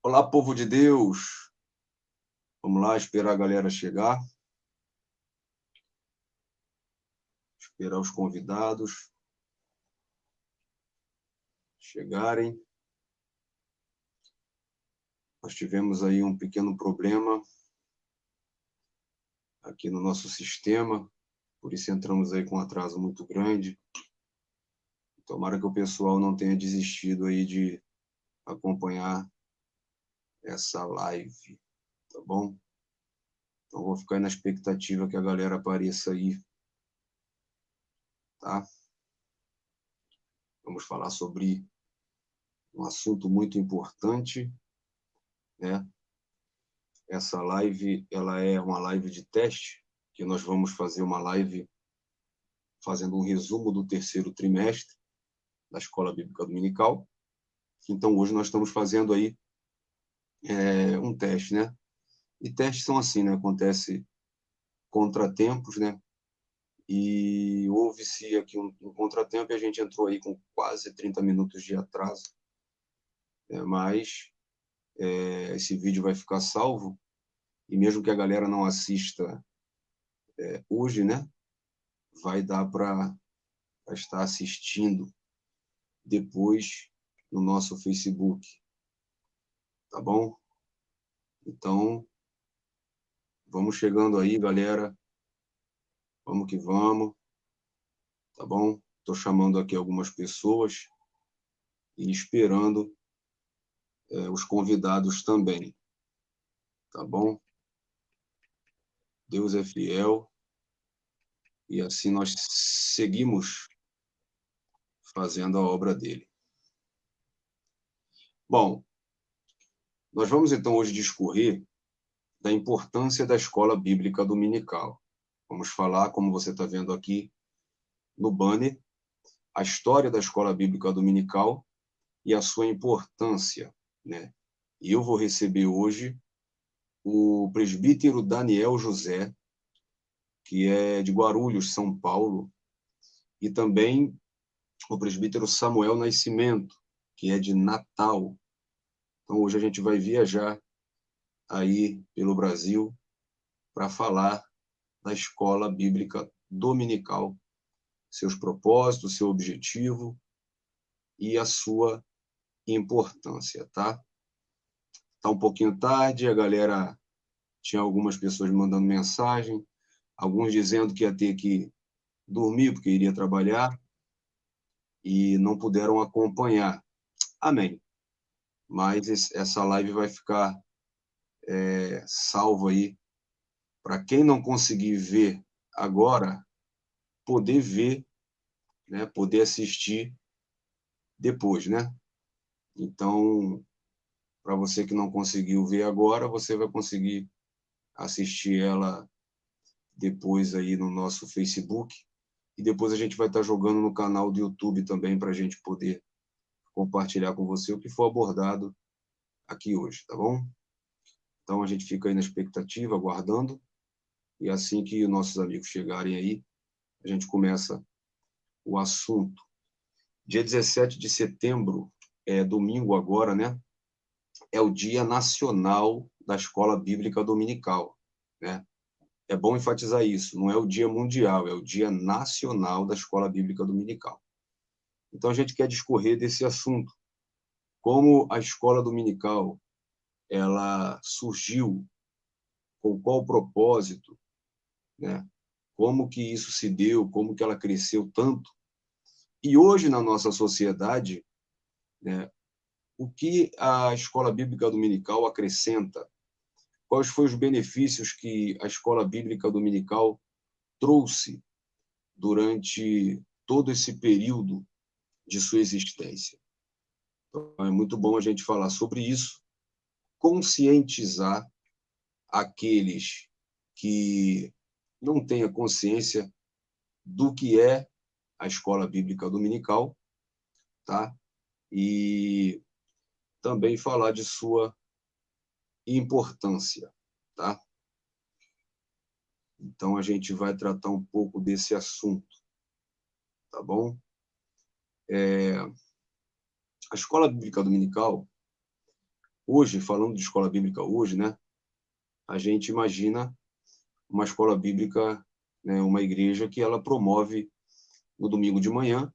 Olá, povo de Deus. Vamos lá esperar a galera chegar, esperar os convidados chegarem. Nós tivemos aí um pequeno problema aqui no nosso sistema, por isso entramos aí com um atraso muito grande. Tomara que o pessoal não tenha desistido aí de acompanhar essa live, tá bom? Então vou ficar aí na expectativa que a galera apareça aí, tá? Vamos falar sobre um assunto muito importante, né? Essa live, ela é uma live de teste, que nós vamos fazer uma live fazendo um resumo do terceiro trimestre da Escola Bíblica Dominical. Então, hoje nós estamos fazendo aí um teste, né? E testes são assim, né? Acontece contratempos, né? E houve-se aqui um contratempo e a gente entrou aí com quase 30 minutos de atraso. Mas esse vídeo vai ficar salvo e mesmo que a galera não assista hoje, né? Vai dar para estar assistindo depois no nosso Facebook, tá bom? Então, vamos chegando aí, galera. Vamos que vamos, tá bom? Estou chamando aqui algumas pessoas e esperando os convidados também, tá bom? Deus é fiel e assim nós seguimos fazendo a obra dele. Bom, nós vamos então hoje discorrer da importância da escola bíblica dominical. Vamos falar, como você está vendo aqui no banner, a história da escola bíblica dominical e a sua importância, né? E eu vou receber hoje o presbítero Daniel José, que é de Guarulhos, São Paulo, e também o presbítero Samuel Nascimento, que é de Natal. Então hoje a gente vai viajar aí pelo Brasil para falar da escola bíblica dominical, seus propósitos, seu objetivo e a sua importância, tá? Tá um pouquinho tarde, a galera tinha algumas pessoas me mandando mensagem, alguns dizendo que ia ter que dormir porque iria trabalhar e não puderam acompanhar. Amém. Mas essa live vai ficar salva aí para quem não conseguir ver agora, poder ver, né, poder assistir depois, né? Então, para você que não conseguiu ver agora, você vai conseguir assistir ela depois aí no nosso Facebook e depois a gente vai estar jogando no canal do YouTube também para a gente poder compartilhar com você o que for abordado aqui hoje, tá bom? Então a gente fica aí na expectativa, aguardando, e assim que nossos amigos chegarem aí, a gente começa o assunto. Dia 17 de setembro, domingo agora, né? É o Dia Nacional da Escola Bíblica Dominical, né? É bom enfatizar isso, não é o Dia Mundial, é o Dia Nacional da Escola Bíblica Dominical. Então a gente quer discorrer desse assunto, como a escola dominical ela surgiu, com qual propósito, né? Como que isso se deu, como que ela cresceu tanto. E hoje, na nossa sociedade, né, o que a escola bíblica dominical acrescenta? Quais foram os benefícios que a escola bíblica dominical trouxe durante todo esse período de sua existência? Então, é muito bom a gente falar sobre isso, conscientizar aqueles que não têm a consciência do que é a escola bíblica dominical, tá? E também falar de sua importância, tá? Então a gente vai tratar um pouco desse assunto, tá bom? A escola bíblica dominical, hoje, falando de escola bíblica hoje, né, a gente imagina uma escola bíblica, né, uma igreja que ela promove no domingo de manhã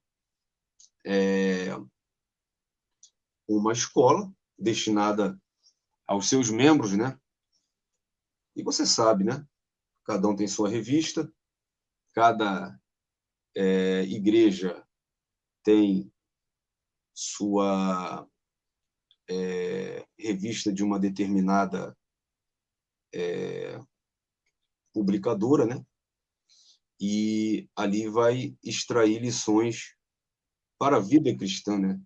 uma escola destinada aos seus membros, né? E você sabe, né? Cada um tem sua revista, cada igreja tem sua revista de uma determinada publicadora, né? E ali vai extrair lições para a vida cristã, né?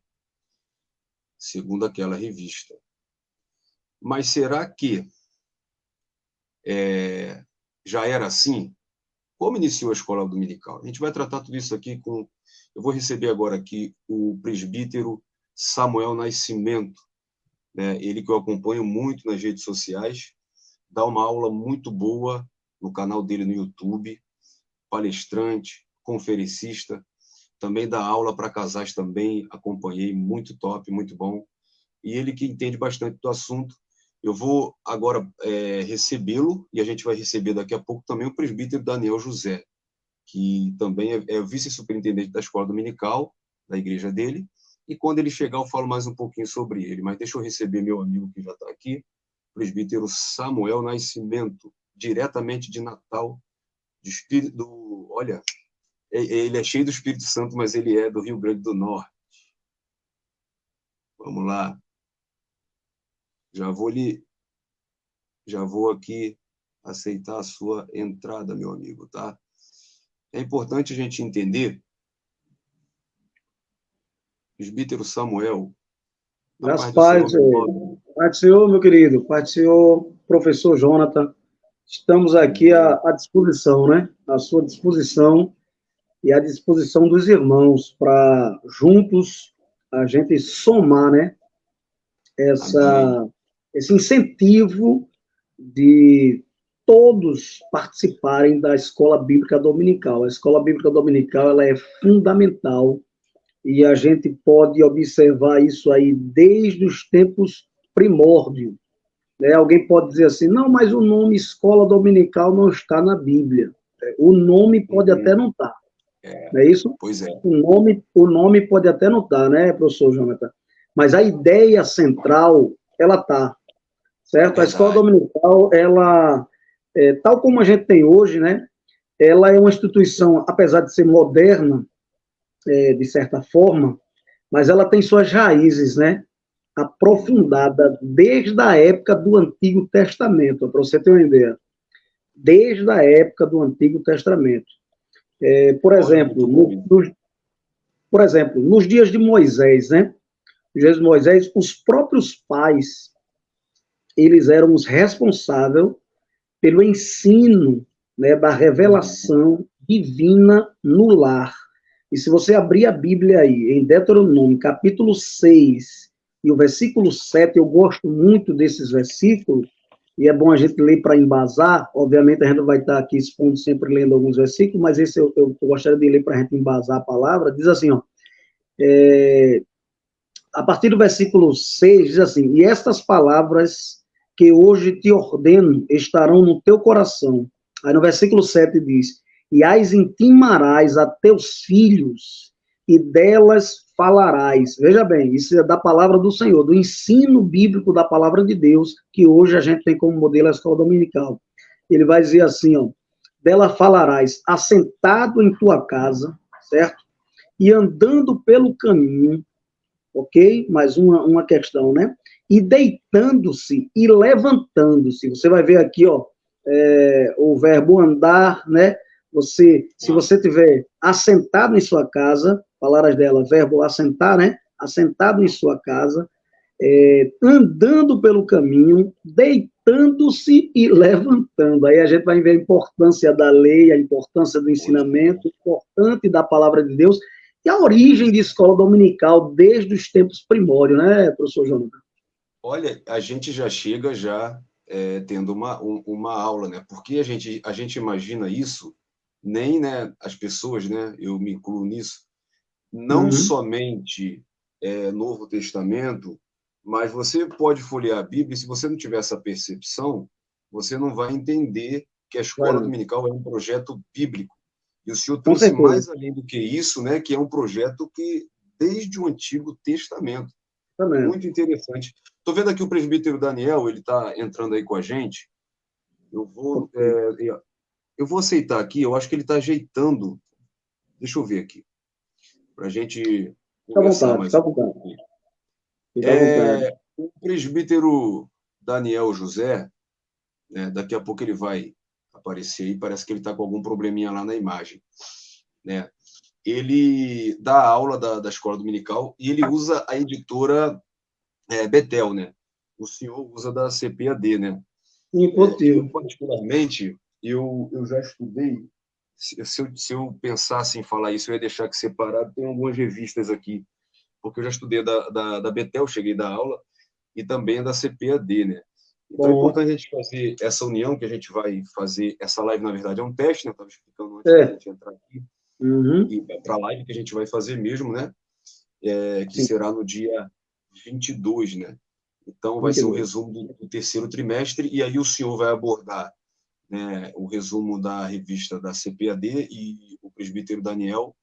Segundo aquela revista. Mas será que já era assim? Como iniciou a escola dominical? A gente vai tratar tudo isso aqui com... Eu vou receber agora aqui o presbítero Samuel Nascimento, né? Ele que eu acompanho muito nas redes sociais, dá uma aula muito boa no canal dele no YouTube, palestrante, conferencista, também dá aula para casais também, acompanhei, muito top, muito bom. E ele que entende bastante do assunto. Eu vou agora recebê-lo, e a gente vai receber daqui a pouco também o presbítero Daniel José, que também é vice-superintendente da escola dominical, da igreja dele, e quando ele chegar eu falo mais um pouquinho sobre ele. Mas deixa eu receber meu amigo que já está aqui, o presbítero Samuel Nascimento, diretamente de Natal, de Espírito... Olha, ele é cheio do Espírito Santo, mas ele é do Rio Grande do Norte. Vamos lá. Já vou aqui aceitar a sua entrada, meu amigo, tá? É importante a gente entender, presbítero Samuel, a Graças paz do Senhor, paz, meu irmão. Pai do Senhor, meu querido, Pai do Senhor, professor Jonathan, estamos aqui Amém. à disposição, né? À sua disposição e à disposição dos irmãos para juntos a gente somar, né? Amém. Esse incentivo de todos participarem da escola bíblica dominical. A escola bíblica dominical ela é fundamental e a gente pode observar isso aí desde os tempos primórdios. Né? Alguém pode dizer assim, não, mas o nome escola dominical não está na Bíblia. O nome pode até Uhum. não estar, não é isso? Pois é, O nome pode até não estar, né, professor Jonathan? Mas a ideia central, ela está, certo? A escola verdade. dominical, ela, tal como a gente tem hoje, né, ela é uma instituição, apesar de ser moderna, de certa forma, mas ela tem suas raízes, né, Uhum. aprofundada desde a época do Antigo Testamento, para você ter uma ideia. Desde a época do Antigo Testamento. Por Olha, exemplo, muito bom isso. nos dias de Moisés, né? Nos dias de Moisés, os próprios pais, eles eram os responsáveis pelo ensino, né, da Uhum. revelação divina no lar. E se você abrir a Bíblia aí, em Deuteronômio, capítulo 6, e o versículo 7, eu gosto muito desses versículos, e é bom a gente ler para embasar. Obviamente, a gente vai estar aqui expondo sempre lendo alguns versículos, mas esse eu gostaria de ler para a gente embasar a palavra. Diz assim, ó, a partir do versículo 6, diz assim, e estas palavras que hoje te ordeno estarão no teu coração. Aí no versículo 7 diz, e as intimarás a teus filhos, e delas falarás. Veja bem, isso é da palavra do Senhor, do ensino bíblico da palavra de Deus, que hoje a gente tem como modelo a escola dominical. Ele vai dizer assim, ó, dela falarás assentado em tua casa, certo? E andando pelo caminho, ok? Mais uma questão, né? E deitando-se e levantando-se. Você vai ver aqui, ó, o verbo andar, né? Se Ah, você tiver assentado em sua casa, palavras dela, verbo assentar, né? Assentado em sua casa, andando pelo caminho, deitando-se e levantando. Aí a gente vai ver a importância da lei, a importância do pois é, ensinamento, importante da palavra de Deus, e a origem pois de é. escola dominical desde os tempos primórdios, né, professor Jonathan? Olha, a gente já chega já tendo uma aula, né? Porque a gente imagina isso, nem, né, as pessoas, né? Eu me incluo nisso, não Uhum. somente Novo Testamento, Mas você pode folhear a Bíblia, e se você não tiver essa percepção, você não vai entender que a escola Claro, dominical é um projeto bíblico. E o Senhor com trouxe certeza. mais além do que isso, né, que é um projeto que, desde o Antigo Testamento, Também. muito interessante. Estou vendo aqui o presbítero Daniel, ele está entrando aí com a gente. Eu vou, Ok. eu vou aceitar aqui, eu acho que ele está ajeitando. Deixa eu ver aqui, para a gente Fica à conversar vontade, mais fica à um vontade. pouco. Fica à vontade. O presbítero Daniel José, né, daqui a pouco ele vai aparecer aí, parece que ele está com algum probleminha lá na imagem, né? Ele dá aula da escola dominical e ele usa a editora Betel, né? O senhor usa da CPAD, né? Eu, Impossível. particularmente, eu já estudei, se eu pensasse em falar isso, eu ia deixar aqui separado, tem algumas revistas aqui, porque eu já estudei da Betel, cheguei da aula, e também da CPAD, né? Então é Bom, importante a gente fazer essa união, que a gente vai fazer, essa live, na verdade, é um teste, né? Eu estava explicando antes da é. gente entrar aqui, Uhum. e para a live que a gente vai fazer mesmo, né? Que Sim, será no dia 22, né? Então vai ser um 22. resumo do terceiro trimestre, e aí o senhor vai abordar, né, o resumo da revista da CPAD e o presbítero Daniel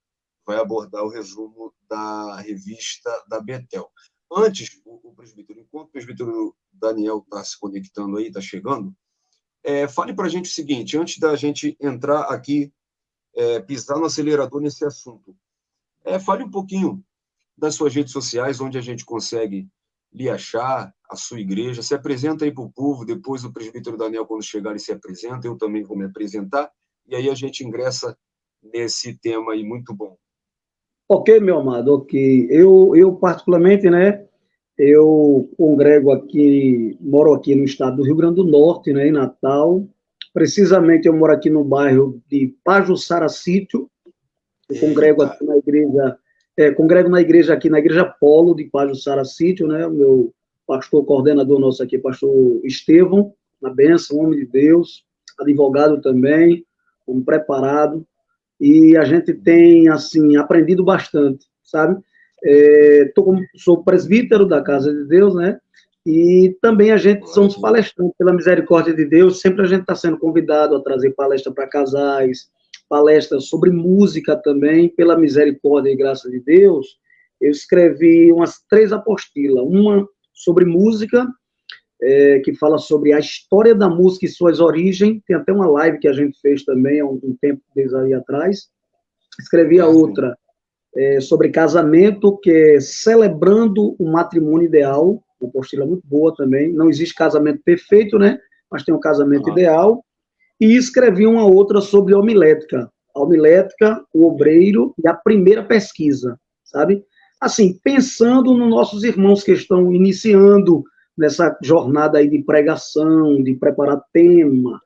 vai abordar o resumo da revista da Betel. Antes, o presbítero, enquanto o presbítero Daniel está se conectando aí, está chegando, fale para a gente o seguinte, antes da gente entrar aqui, pisar no acelerador nesse assunto, fale um pouquinho das suas redes sociais, onde a gente consegue lhe achar, a sua igreja, se apresenta aí para o povo, depois o presbítero Daniel, quando chegar, ele se apresenta, eu também vou me apresentar, e aí a gente ingressa nesse tema aí muito bom. Ok, meu amado, ok. Eu particularmente, né, eu congrego aqui, moro aqui no estado do Rio Grande do Norte, né, em Natal. Precisamente eu moro aqui no bairro de Pajuçara Sítio. Eu congrego Eita, aqui na igreja, congrego na igreja aqui, na igreja Polo de Pajuçara Sítio, né? O meu pastor coordenador nosso aqui, pastor Estevão, na benção, homem de Deus, advogado também, um preparado, e a gente tem, assim, aprendido bastante, sabe? Sou presbítero da Casa de Deus, né? E também a gente glória a somos Deus. palestrantes pela misericórdia de Deus, sempre a gente está sendo convidado a trazer palestra para casais, palestras sobre música também, pela misericórdia e graça de Deus. Eu escrevi umas 3 apostilas, uma sobre música, que fala sobre a história da música e suas origens, tem até uma live que a gente fez também há um tempo desde aí atrás. Escrevi a Certo? outra sobre casamento, que é Celebrando o Matrimônio Ideal, uma apostila muito boa também. Não existe casamento perfeito, né? Mas tem um casamento Ah, ideal. E escrevi uma outra sobre homilética. A homilética, o obreiro e a primeira pesquisa, sabe? Assim, pensando nos nossos irmãos que estão iniciando nessa jornada aí de pregação, de preparar tema,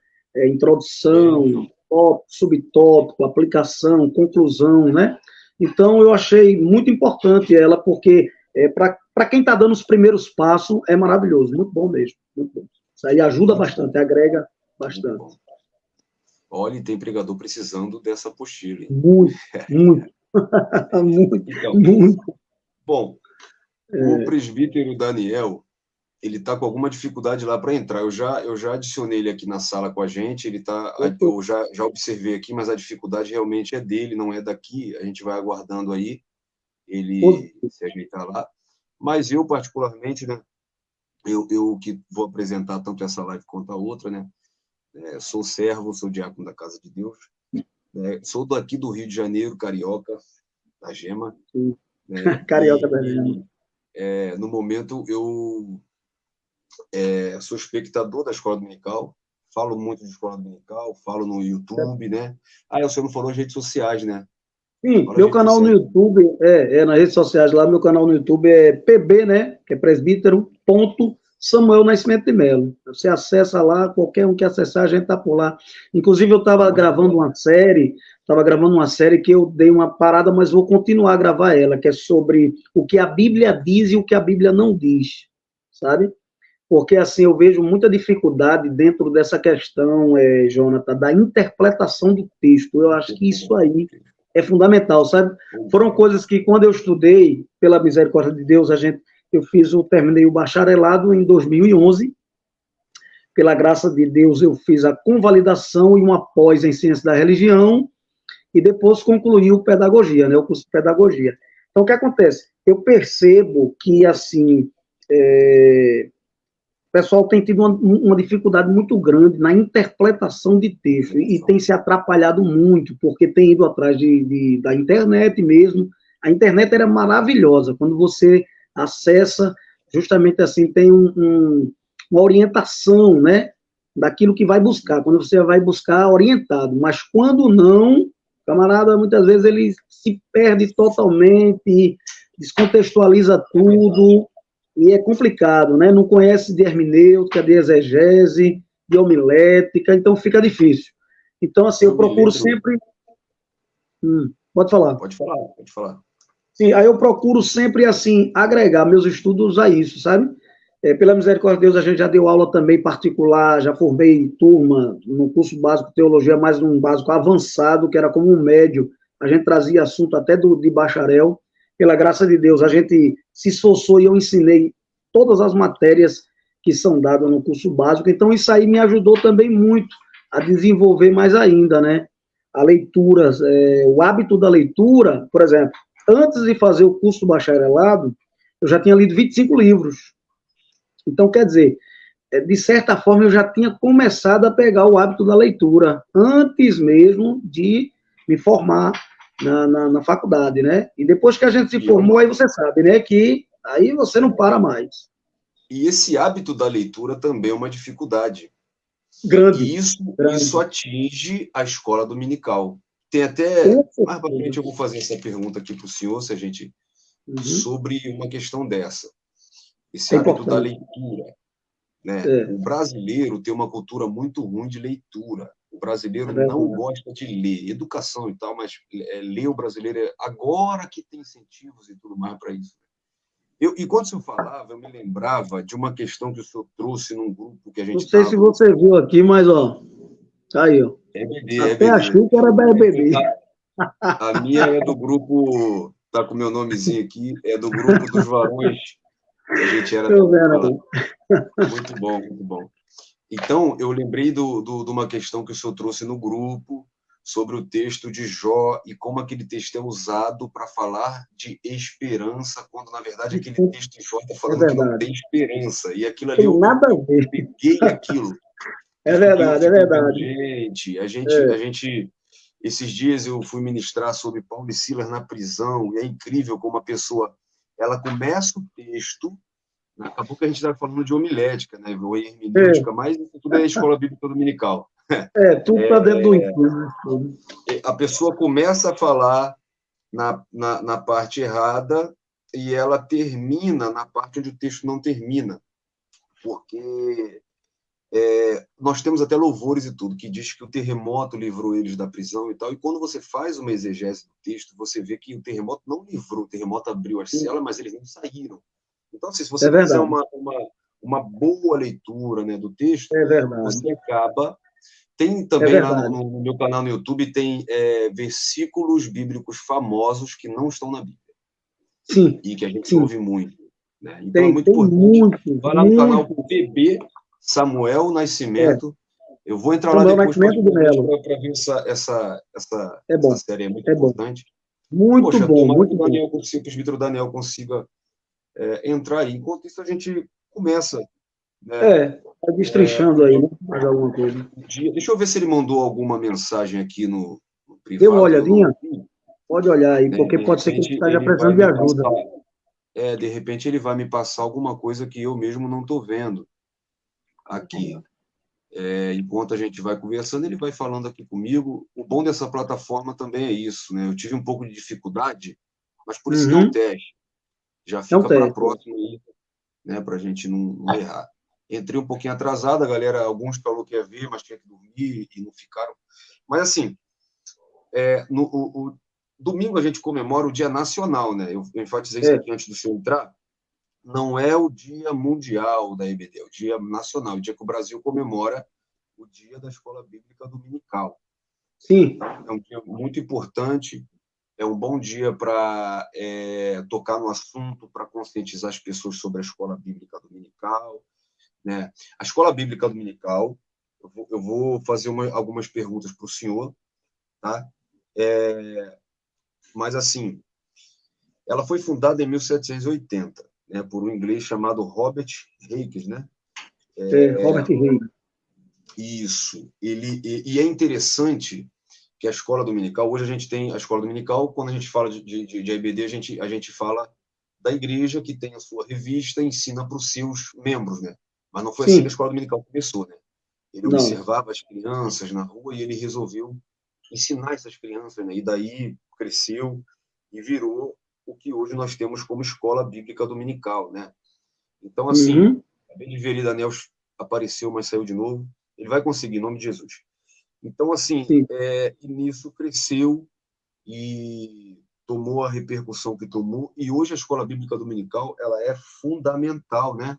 introdução, certo. tópico, subtópico, aplicação, conclusão, né? Então, eu achei muito importante ela, porque para quem está dando os primeiros passos, é maravilhoso, muito bom mesmo, muito bom. Isso aí ajuda Muito bom, bastante, agrega muito bastante. bom. Olha, tem pregador precisando dessa apostila, hein? Muito, muito, muito, Então, muito. bom, o presbítero Daniel, ele está com alguma dificuldade lá para entrar. Eu já adicionei ele aqui na sala com a gente, eu já observei aqui, mas a dificuldade realmente é dele, não é daqui. A gente vai aguardando aí ele se ajeitar lá. Mas eu, particularmente, né, eu que vou apresentar tanto essa live quanto a outra, né, sou servo, sou diácono da Casa de Deus, né, sou daqui do Rio de Janeiro, carioca, da Gema, né, Carioca da Gema. no momento eu sou espectador da escola dominical, falo muito de escola dominical, falo no YouTube, né? O senhor não falou as redes sociais, né? Sim, Fala as meu redes canal no sociais. YouTube, nas redes sociais lá, meu canal no YouTube é PB, né? Que é presbítero, ponto, Samuel Nascimento de Melo. Você acessa lá, qualquer um que acessar, a gente tá por lá. Inclusive, eu estava Muito gravando bom. uma série que eu dei uma parada, mas vou continuar a gravar ela, que é sobre o que a Bíblia diz e o que a Bíblia não diz, sabe? Porque, assim, eu vejo muita dificuldade dentro dessa questão, Jonathan, da interpretação do texto. Eu acho que isso aí é fundamental, sabe? Foram coisas que, quando eu estudei, pela misericórdia de Deus, a gente terminei o bacharelado em 2011. Pela graça de Deus, eu fiz a convalidação e uma pós em ciência da religião, e depois concluí o pedagogia, né, o curso de pedagogia. Então, o que acontece? Eu percebo que, assim, o pessoal tem tido uma dificuldade muito grande na interpretação de texto, e tem se atrapalhado muito, porque tem ido atrás da internet mesmo. A internet era maravilhosa, quando você acessa, justamente assim, tem uma orientação, né, daquilo que vai buscar, quando você vai buscar orientado, mas quando não, camarada, muitas vezes ele se perde totalmente, descontextualiza tudo, e é complicado, né? Não conhece de hermenêutica, de exegese, de homilética, então fica difícil. Então, assim, eu procuro sempre... pode falar. Pode falar, pode falar. Sim, aí eu procuro sempre, assim, agregar meus estudos a isso, sabe? Pela misericórdia de Deus, a gente já deu aula também particular, já formei turma no curso básico de teologia, mais num básico avançado, que era como um médio. A gente trazia assunto até de bacharel. Pela graça de Deus, a gente se esforçou e eu ensinei todas as matérias que são dadas no curso básico. Então, isso aí me ajudou também muito a desenvolver mais ainda, né? A leitura, o hábito da leitura, por exemplo, antes de fazer o curso bacharelado, eu já tinha lido 25 livros. Então, quer dizer, de certa forma, eu já tinha começado a pegar o hábito da leitura, antes mesmo de me formar na faculdade, né? E depois que a gente se formou, aí você sabe, né, que aí você não para mais. E esse hábito da leitura também é uma dificuldade. Grande. E grande. isso atinge a escola dominical. Tem até... Mais para frente eu vou fazer essa pergunta aqui para o senhor, se a gente... sobre uma questão dessa. Esse hábito da leitura. Né? O brasileiro tem uma cultura muito ruim de leitura. O brasileiro não gosta de ler. Educação e tal, mas ler o brasileiro agora que tem incentivos e tudo mais para isso. E quando o senhor falava, eu me lembrava de uma questão que o senhor trouxe num grupo que a gente... Não sei se você viu aqui, mas, ó, aí, ó. Até achei que era da EBD. A minha é do grupo, tá com o meu nomezinho aqui, é do grupo dos varões, que a gente era... Muito bom, muito bom. Então, eu lembrei de uma questão que o senhor trouxe no grupo, sobre o texto de Jó e como aquele texto é usado para falar de esperança, quando, na verdade, aquele texto de Jó está falando que não tem esperança. E aquilo ali, eu peguei aquilo. É verdade, é verdade. Gente, a gente... Esses dias eu fui ministrar sobre Paulo e Silas na prisão, e é incrível como a pessoa... Ela começa o texto... Acabou que a gente estava falando de homilética, né? Ou hermenêutica, mas isso tudo é escola bíblica dominical. Tudo está dentro do ensino. A pessoa começa a falar na parte errada e ela termina na parte onde o texto não termina. Porque nós temos até louvores e tudo, que diz que o terremoto livrou eles da prisão e tal. E quando você faz uma exegese do texto, você vê que o terremoto não livrou, o terremoto abriu as celas, mas eles não saíram. Então, assim, se você fizer uma boa leitura, né, do texto, você acaba... Tem também lá no meu canal no YouTube, tem versículos bíblicos famosos que não estão na Bíblia. Sim. E que a gente ouve muito. Né? Então, é muito importante. Muito, vai lá no canal PB Samuel Nascimento. Eu vou entrar lá depois para ver essa série, é muito importante. Muito bom. Tomara que o presbítero Daniel consiga entrar aí. Enquanto isso, a gente começa. Né? Tá destrinchando aí, né? Mais alguma coisa. Deixa eu ver se ele mandou alguma mensagem aqui no privado. Dê uma olhadinha? Pode olhar aí, porque pode ser que ele esteja precisando de ajuda. De repente ele vai me passar alguma coisa que eu mesmo não estou vendo aqui. Enquanto a gente vai conversando, ele vai falando aqui comigo. O bom dessa plataforma também é isso, né? Eu tive um pouco de dificuldade, mas por isso que é um teste. Já fica para a próxima aí, né? Para a gente não errar. Entrei um pouquinho atrasado, a galera, alguns falou que ia ver, mas tinha que dormir e não ficaram. Mas, assim, no domingo a gente comemora o Dia Nacional, né? Eu enfatizei isso aqui antes do senhor entrar. Não é o Dia Mundial da EBD, é o Dia Nacional, o dia que o Brasil comemora o Dia da Escola Bíblica Dominical. Sim. É um dia muito importante. é um bom dia para tocar no assunto, para conscientizar as pessoas sobre a escola bíblica dominical, né? A escola bíblica dominical, eu vou fazer algumas perguntas para o senhor, tá? Mas, assim, ela foi fundada em 1780, né, por um inglês chamado Robert Hughes, né? Robert Hughes. Isso. E é interessante que a escola dominical, hoje a gente tem a escola dominical, quando a gente fala de IBD, a gente fala da igreja que tem a sua revista e ensina para os seus membros, né? Mas não foi assim que a escola dominical começou, né? Ele observava as crianças na rua e ele resolveu ensinar essas crianças, né? E daí cresceu e virou o que hoje nós temos como escola bíblica dominical, né? Então, assim, a Beniverida Daniel apareceu, mas saiu de novo. Ele vai conseguir, em nome de Jesus. Então, assim, nisso cresceu e tomou a repercussão que tomou. E hoje a escola bíblica dominical ela é fundamental, né?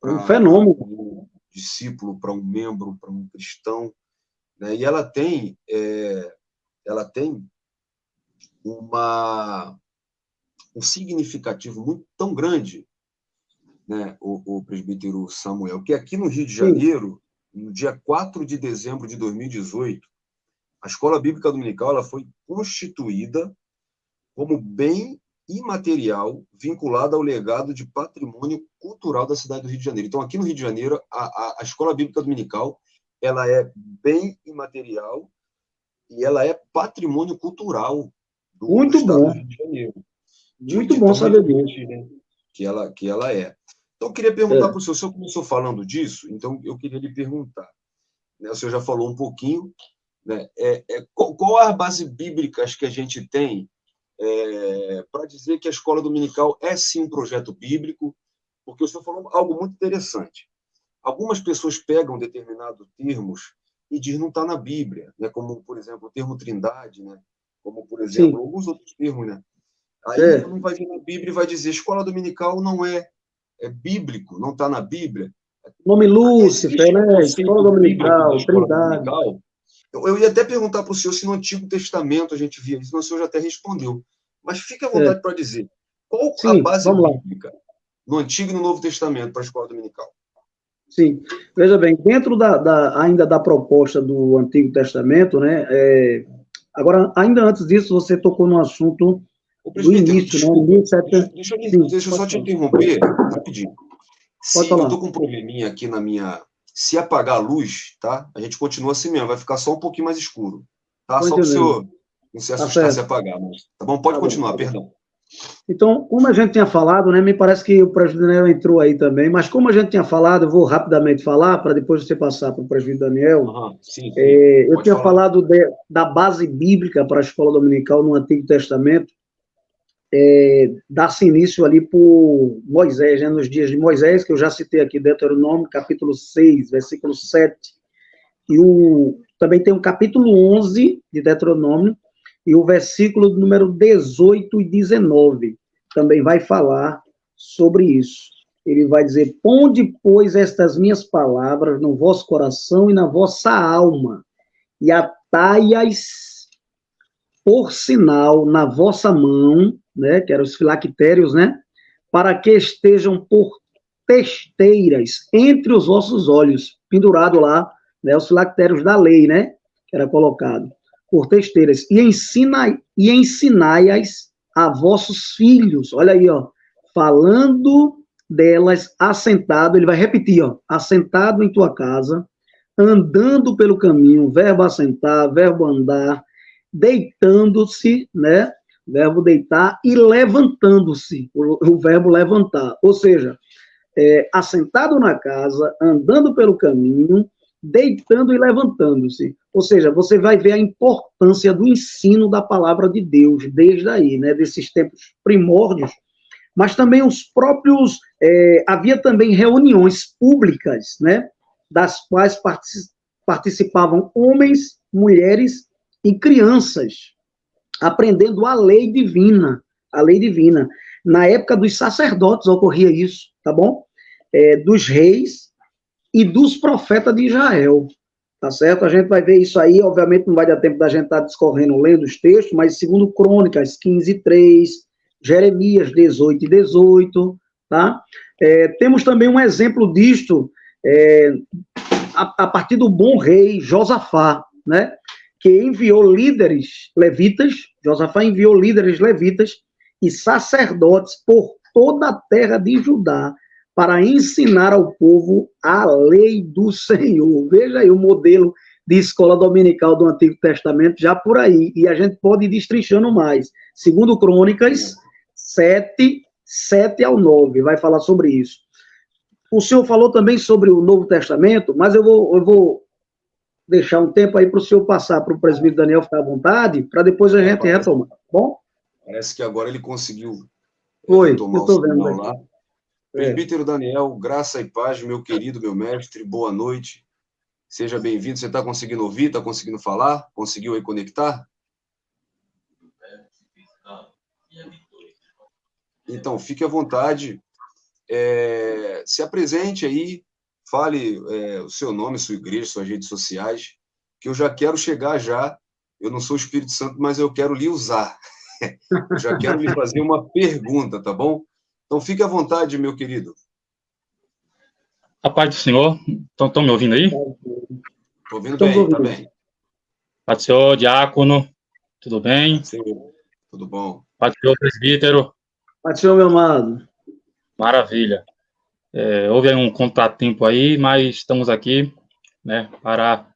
Um fenômeno. Para um discípulo, para um membro, para um cristão, né? E ela tem um significativo muito tão grande, né? O presbítero Samuel, que aqui no Rio de Janeiro, no dia 4 de dezembro de 2018, a Escola Bíblica Dominical ela foi constituída como bem imaterial vinculado ao legado de patrimônio cultural da cidade do Rio de Janeiro. Então, aqui no Rio de Janeiro, a Escola Bíblica Dominical ela é bem imaterial e ela é patrimônio cultural do estado do Rio de Janeiro. Muito bom saber disso. Né, que ela é. Então, eu queria perguntar para o senhor começou falando disso, então eu queria lhe perguntar. Né, o senhor já falou um pouquinho, né, qual a base bíblica que a gente tem para dizer que a escola dominical é sim um projeto bíblico, porque o senhor falou algo muito interessante. Algumas pessoas pegam determinados termos e dizem não está na Bíblia, né, como, por exemplo, o termo trindade, né, como, por exemplo, alguns outros termos. Né? Aí não vai vir na Bíblia e vai dizer escola dominical não é bíblico, não está na Bíblia. Nome Lúcifer, né? Escola dominical, trindade. Eu ia até perguntar para o senhor se no Antigo Testamento a gente via isso, mas o senhor já até respondeu. Mas fique à vontade para dizer qual a base bíblica no Antigo e no Novo Testamento para a escola dominical. Sim, veja bem, dentro ainda da proposta do Antigo Testamento, né? Agora, ainda antes disso, você tocou no assunto do início, desculpa, né? Deixa eu só te interromper rapidinho. Eu estou com um probleminha aqui na minha... Se apagar a luz, tá? A gente continua assim mesmo, vai ficar só um pouquinho mais escuro. Tá? Só para o senhor não se assustar se apagar. Mas... Tá bom? Pode continuar, perdão. Então, como a gente tinha falado, né? Me parece que o presbítero Daniel entrou aí também, mas como a gente tinha falado, eu vou rapidamente falar, para depois você passar para o presbítero Daniel. Sim. Eu tinha falado da base bíblica para a escola dominical no Antigo Testamento, dá-se início ali por Moisés, né, nos dias de Moisés, que eu já citei aqui, Deuteronômio, capítulo 6, versículo 7, e também tem o capítulo 11 de Deuteronômio, e o versículo número 18 e 19, também vai falar sobre isso. Ele vai dizer, ponde, pois, estas minhas palavras no vosso coração e na vossa alma, e atai-as por sinal na vossa mão, né, que eram os filactérios, né, para que estejam por testeiras entre os vossos olhos, pendurado lá, né, os filactérios da lei, né, que era colocado, por testeiras, e ensinai-as a vossos filhos, olha aí, ó, falando delas assentado, ele vai repetir, ó, assentado em tua casa, andando pelo caminho, verbo assentar, verbo andar, deitando-se, né, verbo deitar, e levantando-se, o verbo levantar, ou seja, assentado na casa, andando pelo caminho, deitando e levantando-se, ou seja, você vai ver a importância do ensino da palavra de Deus, desde aí, né, desses tempos primórdios, mas também os próprios, havia também reuniões públicas, né, das quais participavam homens, mulheres e crianças, aprendendo a lei divina, a lei divina. Na época dos sacerdotes ocorria isso, tá bom? Dos reis e dos profetas de Israel. tá certo? A gente vai ver isso aí, obviamente não vai dar tempo da gente estar discorrendo, lendo os textos, mas segundo Crônicas 15:3, Jeremias 18:18, tá? Temos também um exemplo disto, a partir do bom rei Josafá, né? Que enviou líderes levitas, Josafá enviou líderes levitas e sacerdotes por toda a terra de Judá para ensinar ao povo a lei do Senhor. Veja aí o modelo de escola dominical do Antigo Testamento já por aí, e a gente pode ir destrinchando mais. Segundo Crônicas 7:7-9, vai falar sobre isso. O senhor falou também sobre o Novo Testamento, mas eu vou deixar um tempo aí para o senhor passar para o presbítero Daniel ficar à vontade, para depois a gente retomar, tá bom? Parece que agora ele conseguiu eu estou vendo lá. Presbítero Daniel, graça e paz, meu querido, meu mestre, boa noite. Seja bem-vindo. Você está conseguindo ouvir? Está conseguindo falar? Conseguiu aí conectar? Então, fique à vontade. Se apresente aí, fale o seu nome, sua igreja, suas redes sociais, que eu já quero chegar já. Eu não sou o Espírito Santo, mas eu quero lhe usar. Eu já quero lhe fazer uma pergunta, tá bom? Então, fique à vontade, meu querido. A paz do Senhor. Estão me ouvindo aí? Estou ouvindo bem, tá bem. Paz do Senhor, diácono. Tudo bem? Senhor, tudo bom. Paz do Senhor, presbítero. Paz do Senhor, meu amado. Maravilha. Houve aí um contratempo aí, mas estamos aqui, né, para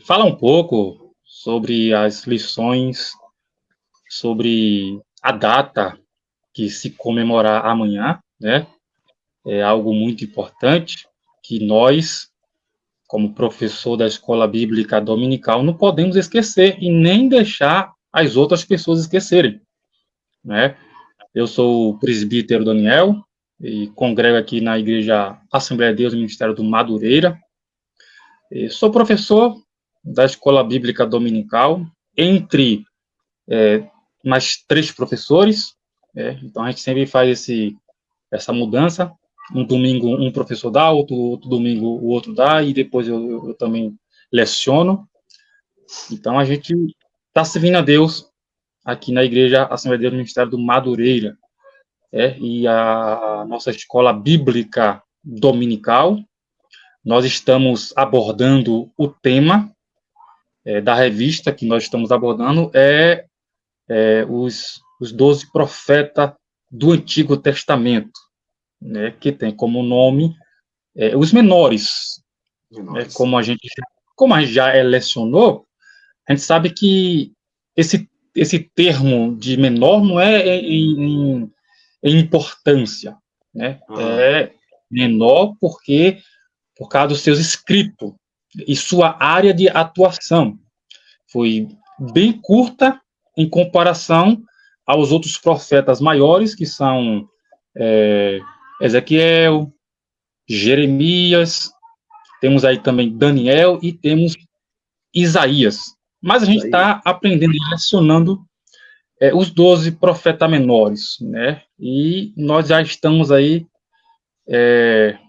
falar um pouco sobre as lições, sobre a data que se comemorar amanhã, né? É algo muito importante que nós, como professor da escola bíblica dominical, não podemos esquecer e nem deixar as outras pessoas esquecerem, né? Eu sou o presbítero Daniel e congrego aqui na Igreja Assembleia de Deus, Ministério do Madureira. E sou professor da escola bíblica dominical, entre mais 3 professores, então a gente sempre faz essa mudança. Um domingo um professor dá, outro domingo o outro dá, e depois eu também leciono. Então, a gente está servindo a Deus aqui na Igreja Assembleia de Deus, Ministério do Madureira. E a nossa escola bíblica dominical, nós estamos abordando o tema da revista que nós estamos abordando, os 12 profetas do Antigo Testamento, né, que tem como nome os menores. Como a gente já lecionou, a gente sabe que esse termo de menor não é em importância, né? É menor por causa dos seus escritos e sua área de atuação foi bem curta em comparação aos outros profetas maiores, que são Ezequiel, Jeremias, temos aí também Daniel e temos Isaías. Mas a gente está aprendendo e lecionando os 12 profetas menores, né? E nós já estamos aí